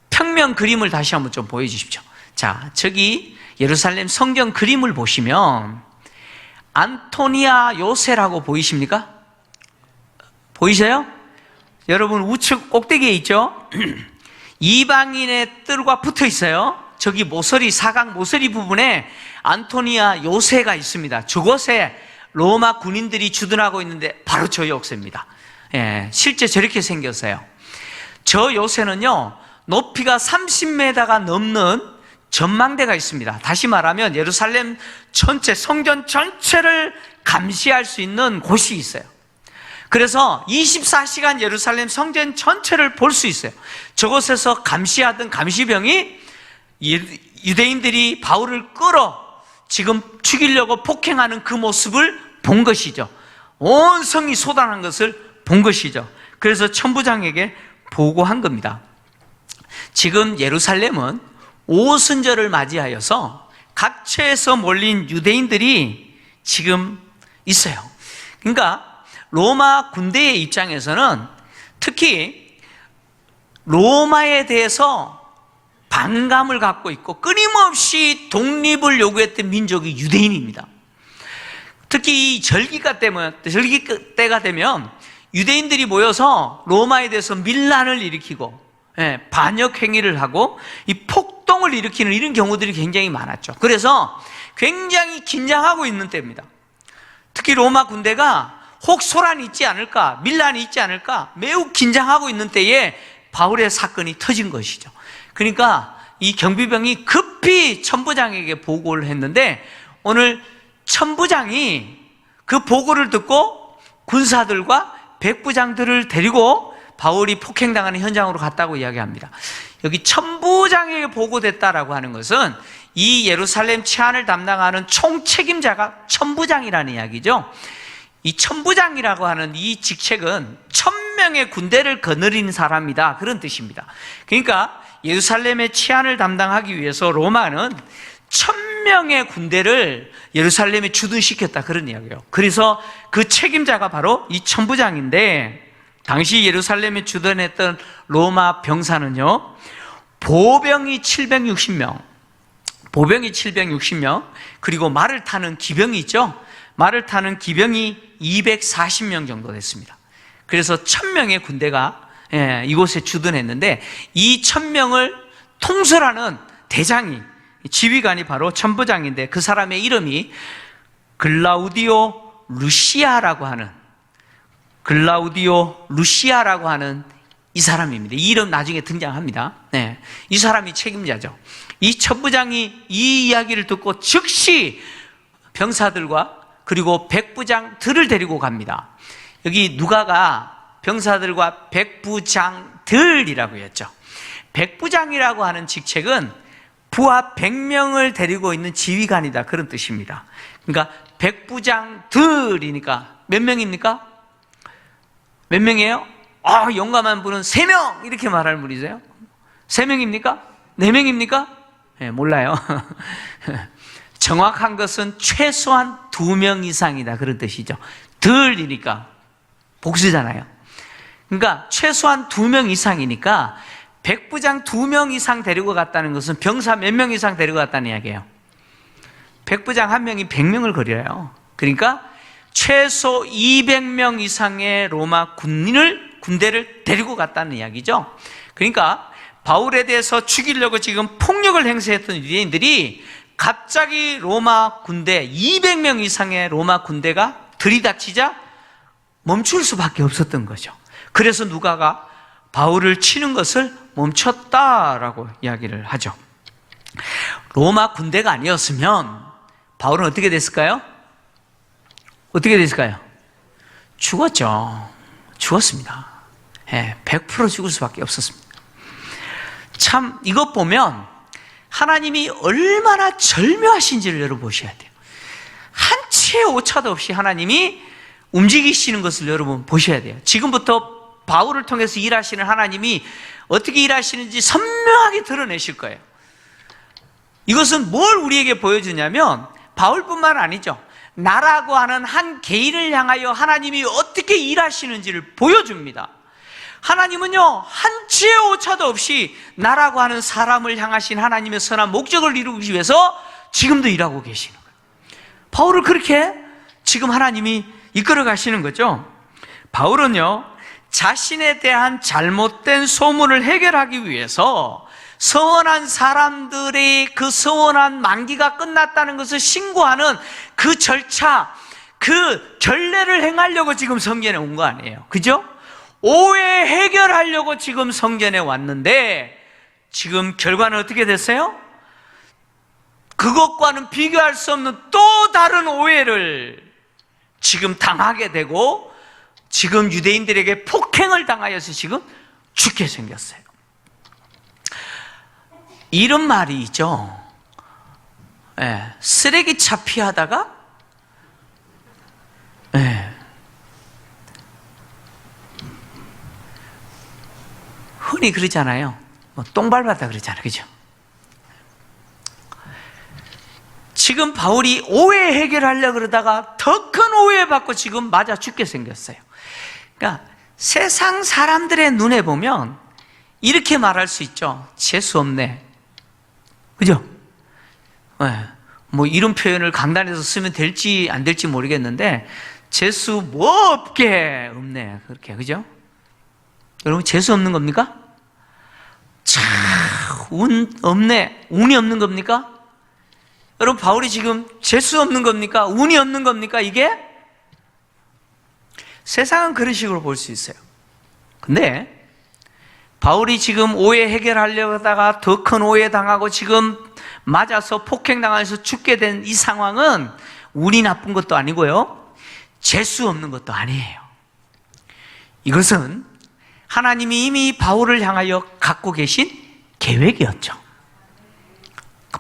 평면 그림을 다시 한번 좀 보여주십시오. 자, 저기 예루살렘 성경 그림을 보시면 안토니아 요새라고 보이십니까? 보이세요? 여러분 우측 꼭대기에 있죠? 이방인의 뜰과 붙어 있어요. 저기 모서리, 사각 모서리 부분에 안토니아 요새가 있습니다. 저곳에 로마 군인들이 주둔하고 있는데 바로 저 요새입니다. 예, 실제 저렇게 생겼어요. 저 요새는요 높이가 30m가 넘는 전망대가 있습니다. 다시 말하면 예루살렘 전체, 성전 전체를 감시할 수 있는 곳이 있어요. 그래서 24시간 예루살렘 성전 전체를 볼 수 있어요. 저곳에서 감시하던 감시병이 유대인들이 바울을 끌어 지금 죽이려고 폭행하는 그 모습을 본 것이죠. 온 성이 쏟아난 것을 본 것이죠. 그래서 천부장에게 보고한 겁니다. 지금 예루살렘은 오순절을 맞이하여서 각처에서 몰린 유대인들이 지금 있어요. 그러니까 로마 군대의 입장에서는 특히 로마에 대해서 반감을 갖고 있고 끊임없이 독립을 요구했던 민족이 유대인입니다. 특히 이 절기가 때가 되면 유대인들이 모여서 로마에 대해서 밀란을 일으키고 반역 행위를 하고 이 폭동을 일으키는 이런 경우들이 굉장히 많았죠. 그래서 굉장히 긴장하고 있는 때입니다. 특히 로마 군대가 혹 소란이 있지 않을까, 밀란이 있지 않을까 매우 긴장하고 있는 때에 바울의 사건이 터진 것이죠. 그러니까 이 경비병이 급히 천부장에게 보고를 했는데 오늘 천부장이 그 보고를 듣고 군사들과 백부장들을 데리고 바울이 폭행당하는 현장으로 갔다고 이야기합니다. 여기 천부장에게 보고됐다라고 하는 것은 이 예루살렘 치안을 담당하는 총책임자가 천부장이라는 이야기죠. 이 천부장이라고 하는 이 직책은 1000명의 군대를 거느리는 사람이다, 그런 뜻입니다. 그러니까 예루살렘의 치안을 담당하기 위해서 로마는 1000명의 군대를 예루살렘에 주둔시켰다, 그런 이야기예요. 그래서 그 책임자가 바로 이 천부장인데 당시 예루살렘에 주둔했던 로마 병사는요 보병이 760명, 그리고 말을 타는 기병이 있죠. 말을 타는 기병이 240명 정도 됐습니다. 그래서 1000명의 군대가 이곳에 주둔했는데 이 1000명을 통솔하는 대장이, 지휘관이 바로 천부장인데 그 사람의 이름이 글라우디오 루시아라고 하는, 글라우디오 루시아라고 하는 이 사람입니다. 이 이름 나중에 등장합니다. 네, 이 사람이 책임자죠. 이 천부장이 이 이야기를 듣고 즉시 병사들과 그리고 백부장들을 데리고 갑니다. 여기 누가가 병사들과 백부장들이라고 했죠. 백부장이라고 하는 직책은 부하 100명을 데리고 있는 지휘관이다, 그런 뜻입니다. 그러니까 백부장들이니까 몇 명입니까? 몇 명이에요? 용감한 분은 3명 이렇게 말하는 분이세요? 3명입니까? 4명입니까? 네, 몰라요. 정확한 것은 최소한 2명 이상이다, 그런 뜻이죠. 들이니까 복수잖아요. 그러니까 최소한 2명 이상이니까 백부장 2명 이상 데리고 갔다는 것은 병사 몇 명 이상 데리고 갔다는 이야기예요. 백부장 1명이 100명을 거려요. 그러니까 최소 200명 이상의 로마 군대를 데리고 갔다는 이야기죠. 그러니까 바울에 대해서 죽이려고 지금 폭력을 행사했던 유대인들이 갑자기 로마 군대 200명 이상의 로마 군대가 들이닥치자 멈출 수밖에 없었던 거죠. 그래서 누가가 바울을 치는 것을 멈췄다라고 이야기를 하죠. 로마 군대가 아니었으면 바울은 어떻게 됐을까요? 어떻게 됐을까요? 죽었죠. 죽었습니다. 100% 죽을 수밖에 없었습니다. 참 이것 보면 하나님이 얼마나 절묘하신지를 여러분 보셔야 돼요. 한 치의 오차도 없이 하나님이 움직이시는 것을 여러분 보셔야 돼요. 지금부터 바울을 통해서 일하시는 하나님이 어떻게 일하시는지 선명하게 드러내실 거예요. 이것은 뭘 우리에게 보여주냐면 바울뿐만 아니죠. 나라고 하는 한 개인을 향하여 하나님이 어떻게 일하시는지를 보여줍니다. 하나님은요, 한 치의 오차도 없이 나라고 하는 사람을 향하신 하나님의 선한 목적을 이루기 위해서 지금도 일하고 계시는 거예요. 바울을 그렇게 지금 하나님이 이끌어 가시는 거죠. 바울은요, 자신에 대한 잘못된 소문을 해결하기 위해서 서원한 사람들의 그 서원한 만기가 끝났다는 것을 신고하는 그 절차, 그 결례를 행하려고 지금 성전에 온 거 아니에요. 그죠? 오해 해결하려고 지금 성전에 왔는데 지금 결과는 어떻게 됐어요? 그것과는 비교할 수 없는 또 다른 오해를 지금 당하게 되고 지금 유대인들에게 폭행을 당하여서 지금 죽게 생겼어요. 이런 말이 있죠. 쓰레기차 피하다가 흔히 그러잖아요. 똥 밟았다 그러잖아요. 그죠? 지금 바울이 오해 해결하려고 그러다가 더 큰 오해 받고 지금 맞아 죽게 생겼어요. 그러니까 세상 사람들의 눈에 보면 이렇게 말할 수 있죠. 재수 없네. 그죠? 뭐 이런 표현을 강단에서 쓰면 될지 안 될지 모르겠는데 재수 뭐 없게 없네. 그렇게. 그죠? 여러분 재수 없는 겁니까? 참 운 없네. 운이 없는 겁니까? 여러분 바울이 지금 재수 없는 겁니까? 운이 없는 겁니까? 이게? 세상은 그런 식으로 볼 수 있어요. 근데 바울이 지금 오해 해결하려고 하다가 더 큰 오해 당하고 지금 맞아서 폭행당해서 죽게 된 이 상황은 운이 나쁜 것도 아니고요, 재수 없는 것도 아니에요. 이것은 하나님이 이미 바울을 향하여 갖고 계신 계획이었죠.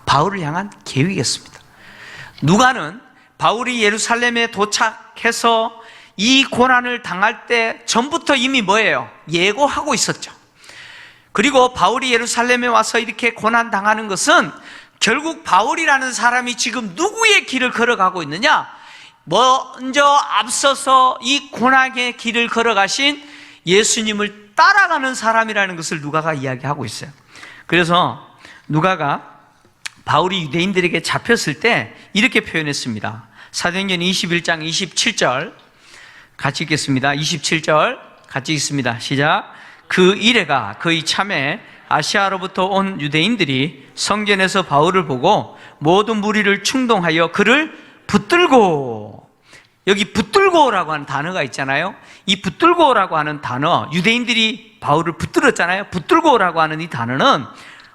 바울을 향한 계획이었습니다. 누가는 바울이 예루살렘에 도착해서 이 고난을 당할 때 전부터 이미 뭐예요? 예고하고 있었죠. 그리고 바울이 예루살렘에 와서 이렇게 고난 당하는 것은 결국 바울이라는 사람이 지금 누구의 길을 걸어가고 있느냐? 먼저 앞서서 이 고난의 길을 걸어가신 예수님을 따라가는 사람이라는 것을 누가가 이야기하고 있어요. 그래서 누가가 바울이 유대인들에게 잡혔을 때 이렇게 표현했습니다. 사도행전 21장 27절 같이 읽겠습니다. 27절 같이 읽습니다. 시작. 그 이래가 그의 참에 아시아로부터 온 유대인들이 성전에서 바울을 보고 모든 무리를 충동하여 그를 붙들고 여기 붙들고라고 하는 단어가 있잖아요. 이 붙들고라고 하는 단어, 유대인들이 바울을 붙들었잖아요. 붙들고라고 하는 이 단어는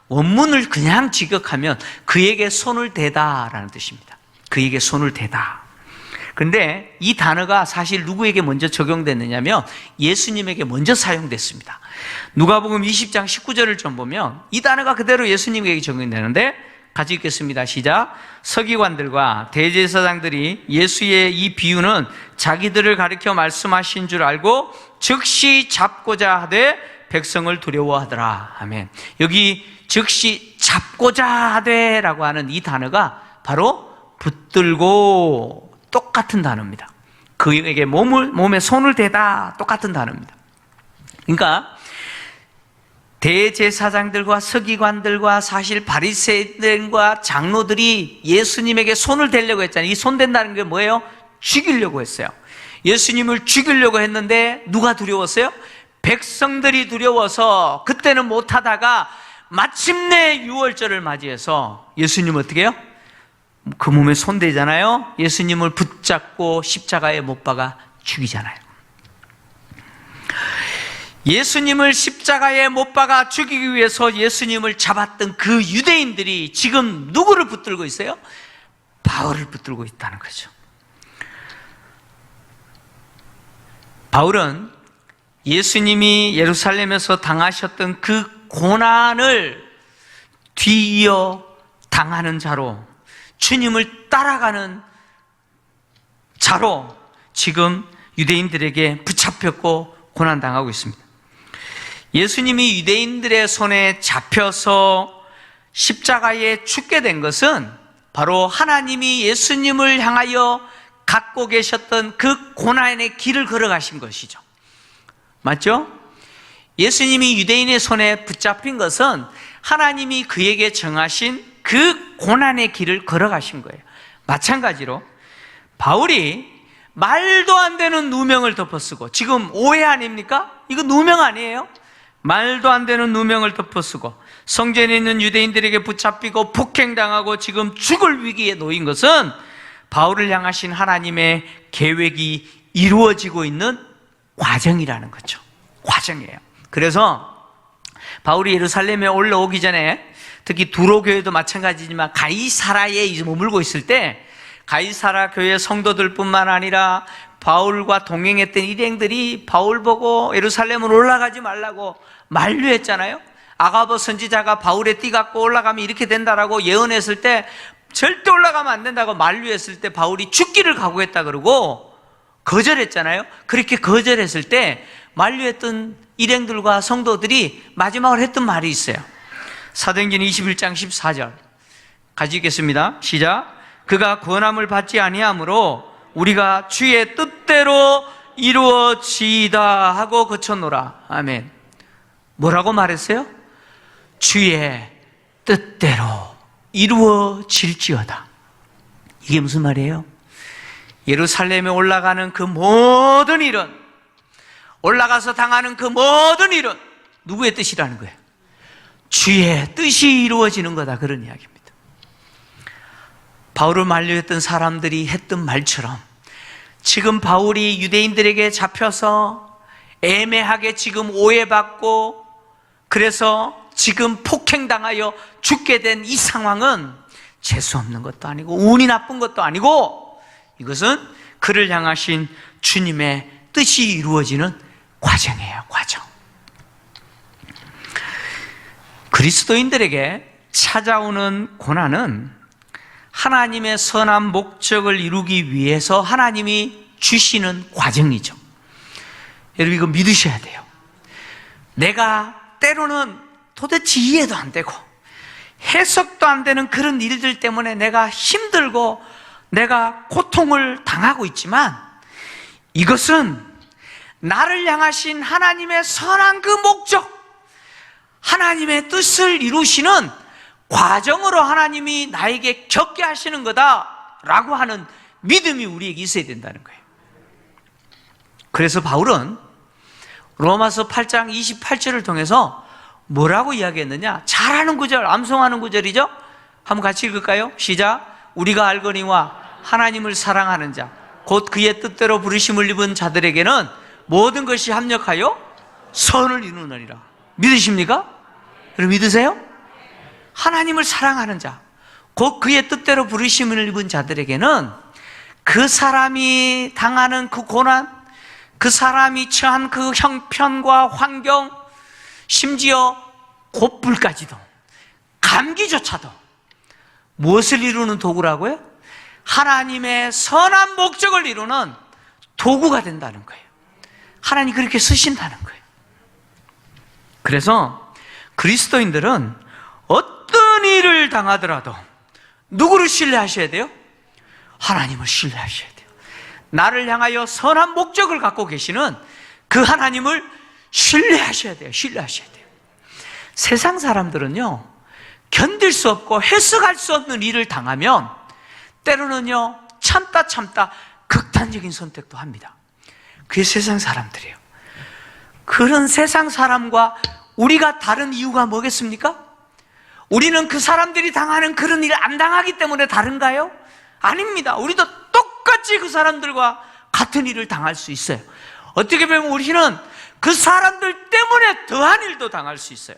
원문을 그냥 직역하면 그에게 손을 대다라는 뜻입니다. 그에게 손을 대다. 근데 이 단어가 사실 누구에게 먼저 적용됐느냐면 예수님에게 먼저 사용됐습니다. 누가복음 20장 19절을 좀 보면 이 단어가 그대로 예수님에게 적용되는데 같이 읽겠습니다. 시작. 서기관들과 대제사장들이 예수의 이 비유는 자기들을 가리켜 말씀하신 줄 알고 즉시 잡고자 하되 백성을 두려워하더라. 아멘. 여기 즉시 잡고자 하되라고 하는 이 단어가 바로 붙들고 똑같은 단어입니다. 그에게 몸에 손을 대다 똑같은 단어입니다. 그러니까 대제사장들과 서기관들과 사실 바리새인들과 장로들이 예수님에게 손을 대려고 했잖아요. 이 손 댄다는 게 뭐예요? 죽이려고 했어요. 예수님을 죽이려고 했는데 누가 두려웠어요? 백성들이 두려워서 그때는 못하다가 마침내 유월절을 맞이해서 예수님 어떻게 해요? 그 몸에 손 대잖아요. 예수님을 붙잡고 십자가에 못 박아 죽이잖아요. 예수님을 십자가에 못 박아 죽이기 위해서 예수님을 잡았던 그 유대인들이 지금 누구를 붙들고 있어요? 바울을 붙들고 있다는 거죠. 바울은 예수님이 예루살렘에서 당하셨던 그 고난을 뒤이어 당하는 자로, 주님을 따라가는 자로 지금 유대인들에게 붙잡혔고 고난당하고 있습니다. 예수님이 유대인들의 손에 잡혀서 십자가에 죽게 된 것은 바로 하나님이 예수님을 향하여 갖고 계셨던 그 고난의 길을 걸어가신 것이죠. 맞죠? 예수님이 유대인의 손에 붙잡힌 것은 하나님이 그에게 정하신 그 고난의 길을 걸어가신 거예요. 마찬가지로 바울이 말도 안 되는 누명을 덮어쓰고, 지금 오해 아닙니까? 이거 누명 아니에요? 말도 안 되는 누명을 덮어쓰고 성전에 있는 유대인들에게 붙잡히고 폭행당하고 지금 죽을 위기에 놓인 것은 바울을 향하신 하나님의 계획이 이루어지고 있는 과정이라는 거죠. 과정이에요. 그래서 바울이 예루살렘에 올라오기 전에 특히 두로 교회도 마찬가지지만 가이사라에 머물고 있을 때 가이사라 교회 성도들뿐만 아니라 바울과 동행했던 일행들이 바울 보고 예루살렘으로 올라가지 말라고 만류했잖아요. 아가보 선지자가 바울의 띠 갖고 올라가면 이렇게 된다라고 예언했을 때 절대 올라가면 안 된다고 만류했을 때 바울이 죽기를 각오했다 그러고 거절했잖아요. 그렇게 거절했을 때 만류했던 일행들과 성도들이 마지막으로 했던 말이 있어요. 사도행전 21장 14절 같이 읽겠습니다. 시작. 그가 권함을 받지 아니하므로 우리가 주의 뜻대로 이루어지이다 하고 거쳤노라. 아멘. 뭐라고 말했어요? 주의 뜻대로 이루어질지어다. 이게 무슨 말이에요? 예루살렘에 올라가는 그 모든 일은, 올라가서 당하는 그 모든 일은 누구의 뜻이라는 거예요? 주의 뜻이 이루어지는 거다, 그런 이야기입니다. 바울을 만류했던 사람들이 했던 말처럼 지금 바울이 유대인들에게 잡혀서 애매하게 지금 오해받고 그래서 지금 폭행당하여 죽게 된 이 상황은 재수 없는 것도 아니고 운이 나쁜 것도 아니고 이것은 그를 향하신 주님의 뜻이 이루어지는 과정이에요. 과정. 그리스도인들에게 찾아오는 고난은 하나님의 선한 목적을 이루기 위해서 하나님이 주시는 과정이죠. 여러분 이거 믿으셔야 돼요. 내가 때로는 도대체 이해도 안 되고 해석도 안 되는 그런 일들 때문에 내가 힘들고 내가 고통을 당하고 있지만 이것은 나를 향하신 하나님의 선한 그 목적, 하나님의 뜻을 이루시는 과정으로 하나님이 나에게 겪게 하시는 거다라고 하는 믿음이 우리에게 있어야 된다는 거예요. 그래서 바울은 로마서 8장 28절을 통해서 뭐라고 이야기했느냐? 잘하는 구절, 암송하는 구절이죠? 한번 같이 읽을까요? 시작. 우리가 알거니와 하나님을 사랑하는 자 곧 그의 뜻대로 부르심을 입은 자들에게는 모든 것이 합력하여 선을 이루느니라. 믿으십니까? 여러분 믿으세요? 하나님을 사랑하는 자, 곧 그의 뜻대로 부르심을 입은 자들에게는 그 사람이 당하는 그 고난, 그 사람이 처한 그 형편과 환경, 심지어 곧불까지도, 감기조차도 무엇을 이루는 도구라고요? 하나님의 선한 목적을 이루는 도구가 된다는 거예요. 하나님 그렇게 쓰신다는 거예요. 그래서 그리스도인들은 어떤 일을 당하더라도 누구를 신뢰하셔야 돼요? 하나님을 신뢰하셔야 돼요. 나를 향하여 선한 목적을 갖고 계시는 그 하나님을 신뢰하셔야 돼요. 신뢰하셔야 돼요. 세상 사람들은요, 견딜 수 없고 해석할 수 없는 일을 당하면 때로는요, 참다 극단적인 선택도 합니다. 그게 세상 사람들이에요. 그런 세상 사람과 우리가 다른 이유가 뭐겠습니까? 우리는 그 사람들이 당하는 그런 일을 안 당하기 때문에 다른가요? 아닙니다. 우리도 똑같이 그 사람들과 같은 일을 당할 수 있어요. 어떻게 보면 우리는 그 사람들 때문에 더한 일도 당할 수 있어요.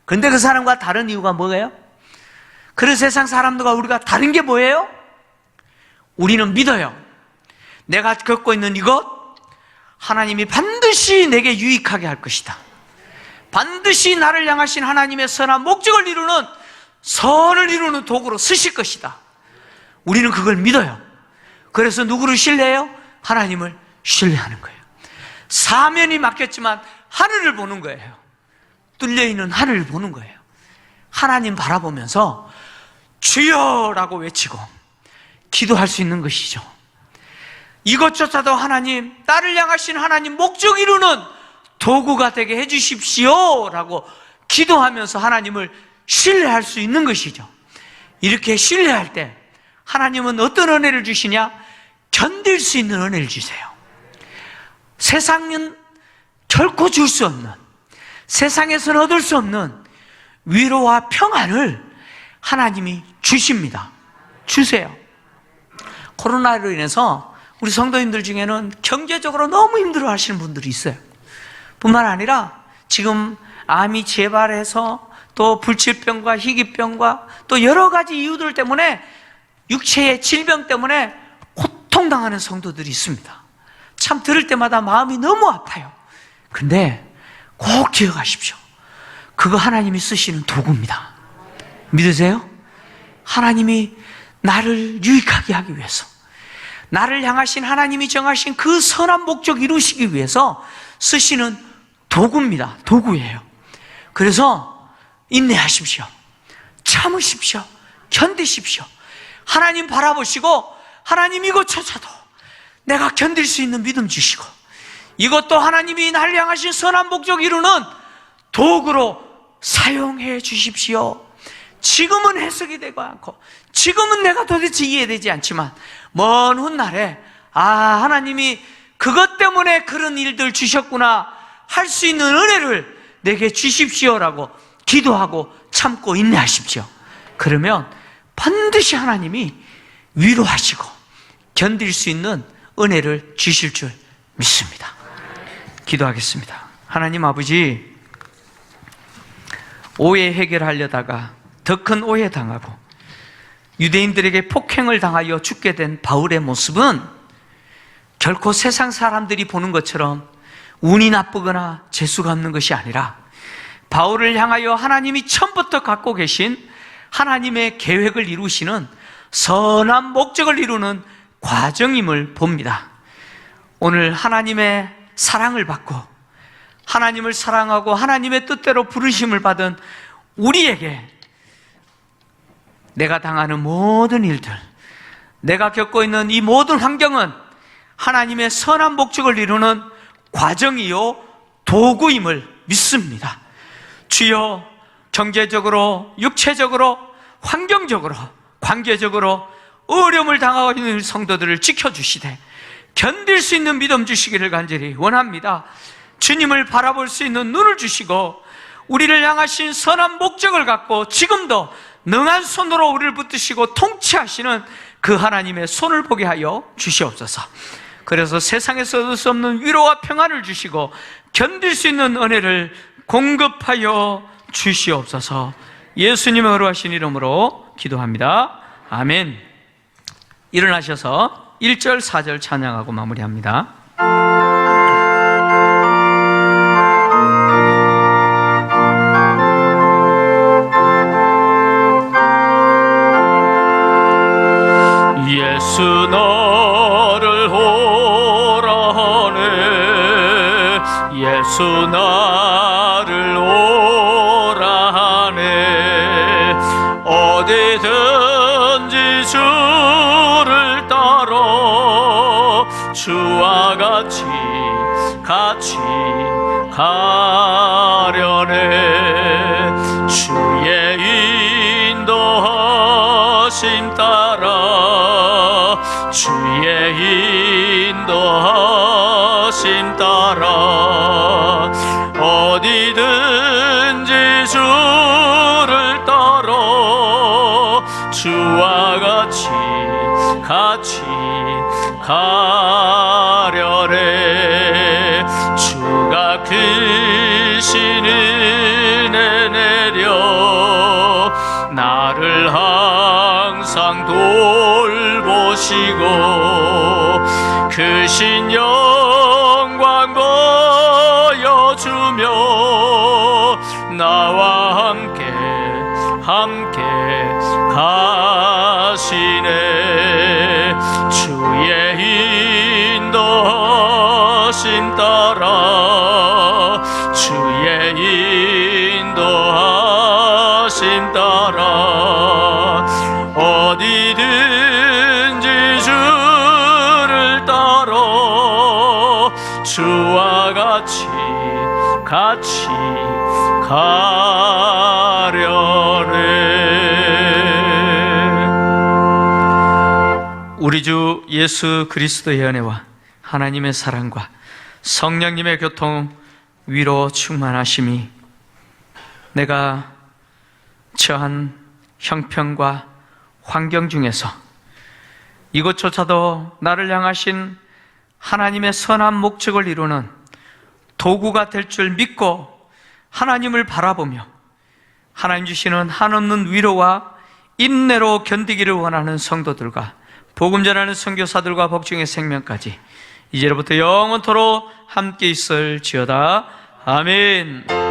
그런데 그 사람과 다른 이유가 뭐예요? 그런 세상 사람들과 우리가 다른 게 뭐예요? 우리는 믿어요. 내가 겪고 있는 이것, 하나님이 반드시 내게 유익하게 할 것이다. 반드시 나를 향하신 하나님의 선한 목적을 이루는, 선을 이루는 도구로 쓰실 것이다. 우리는 그걸 믿어요. 그래서 누구를 신뢰해요? 하나님을 신뢰하는 거예요. 사면이 막혔지만 하늘을 보는 거예요. 뚫려있는 하늘을 보는 거예요. 하나님 바라보면서 주여라고 외치고 기도할 수 있는 것이죠. 이것조차도 하나님, 나를 향하신 하나님 목적 이루는 도구가 되게 해주십시오 라고 기도하면서 하나님을 신뢰할 수 있는 것이죠. 이렇게 신뢰할 때 하나님은 어떤 은혜를 주시냐? 견딜 수 있는 은혜를 주세요. 세상은 결코 줄 수 없는, 세상에서는 얻을 수 없는 위로와 평안을 하나님이 주십니다. 주세요. 코로나로 인해서 우리 성도님들 중에는 경제적으로 너무 힘들어 하시는 분들이 있어요. 뿐만 아니라 지금 암이 재발해서 또 불치병과 희귀병과 또 여러 가지 이유들 때문에 육체의 질병 때문에 고통당하는 성도들이 있습니다. 참 들을 때마다 마음이 너무 아파요. 근데 꼭 기억하십시오. 그거 하나님이 쓰시는 도구입니다. 믿으세요? 하나님이 나를 유익하게 하기 위해서, 나를 향하신 하나님이 정하신 그 선한 목적 이루시기 위해서 쓰시는 도구입니다. 도구예요. 그래서 인내하십시오. 참으십시오. 견디십시오. 하나님 바라보시고, 하나님 이것조차도 내가 견딜 수 있는 믿음 주시고, 이것도 하나님이 나를 향하신 선한 목적 이루는 도구로 사용해 주십시오. 지금은 해석이 되고 않고, 지금은 내가 도대체 이해되지 않지만 먼 훗날에 하나님이 그것 때문에 그런 일들 주셨구나 할 수 있는 은혜를 내게 주십시오라고 기도하고 참고 인내하십시오. 그러면 반드시 하나님이 위로하시고 견딜 수 있는 은혜를 주실 줄 믿습니다. 기도하겠습니다. 하나님 아버지, 오해 해결하려다가 더 큰 오해 당하고 유대인들에게 폭행을 당하여 죽게 된 바울의 모습은 결코 세상 사람들이 보는 것처럼 운이 나쁘거나 재수가 없는 것이 아니라 바울을 향하여 하나님이 처음부터 갖고 계신 하나님의 계획을 이루시는 선한 목적을 이루는 과정임을 봅니다. 오늘 하나님의 사랑을 받고 하나님을 사랑하고 하나님의 뜻대로 부르심을 받은 우리에게 내가 당하는 모든 일들, 내가 겪고 있는 이 모든 환경은 하나님의 선한 목적을 이루는 과정이요 도구임을 믿습니다. 주여, 경제적으로, 육체적으로, 환경적으로, 관계적으로 어려움을 당하고 있는 성도들을 지켜주시되 견딜 수 있는 믿음 주시기를 간절히 원합니다. 주님을 바라볼 수 있는 눈을 주시고 우리를 향하신 선한 목적을 갖고 지금도 능한 손으로 우리를 붙드시고 통치하시는 그 하나님의 손을 보게 하여 주시옵소서. 그래서 세상에서 얻을 수 없는 위로와 평안을 주시고 견딜 수 있는 은혜를 공급하여 주시옵소서. 예수님의 거룩하신 이름으로 기도합니다. 아멘. 일어나셔서 1절 4절 찬양하고 마무리합니다. 예수 너를 오라 하네 예수 나를 오라 하네 어디든지 주를 따라 주와 같이 가려네 주의 인도하심 따라 주의 인도하심 따라 어디든지 주를 따라 주와 같이 가려네 주가 크신 은혜 내려 나를 항상 돌보시고 크신 영광 보여주며 나와 함께 가시네 주의 인도하심 따라 주의 인도하심 따라 어디든지 주를 따라 주와 같이 가려네. 우리 주 예수 그리스도의 은혜와 하나님의 사랑과 성령님의 교통 위로 충만하심이 내가 처한 형편과 환경 중에서 이것조차도 나를 향하신 하나님의 선한 목적을 이루는 도구가 될 줄 믿고 하나님을 바라보며 하나님 주시는 한없는 위로와 인내로 견디기를 원하는 성도들과 복음 전하는 선교사들과 복중의 생명까지 이제로부터 영원토록 함께 있을지어다. 아멘.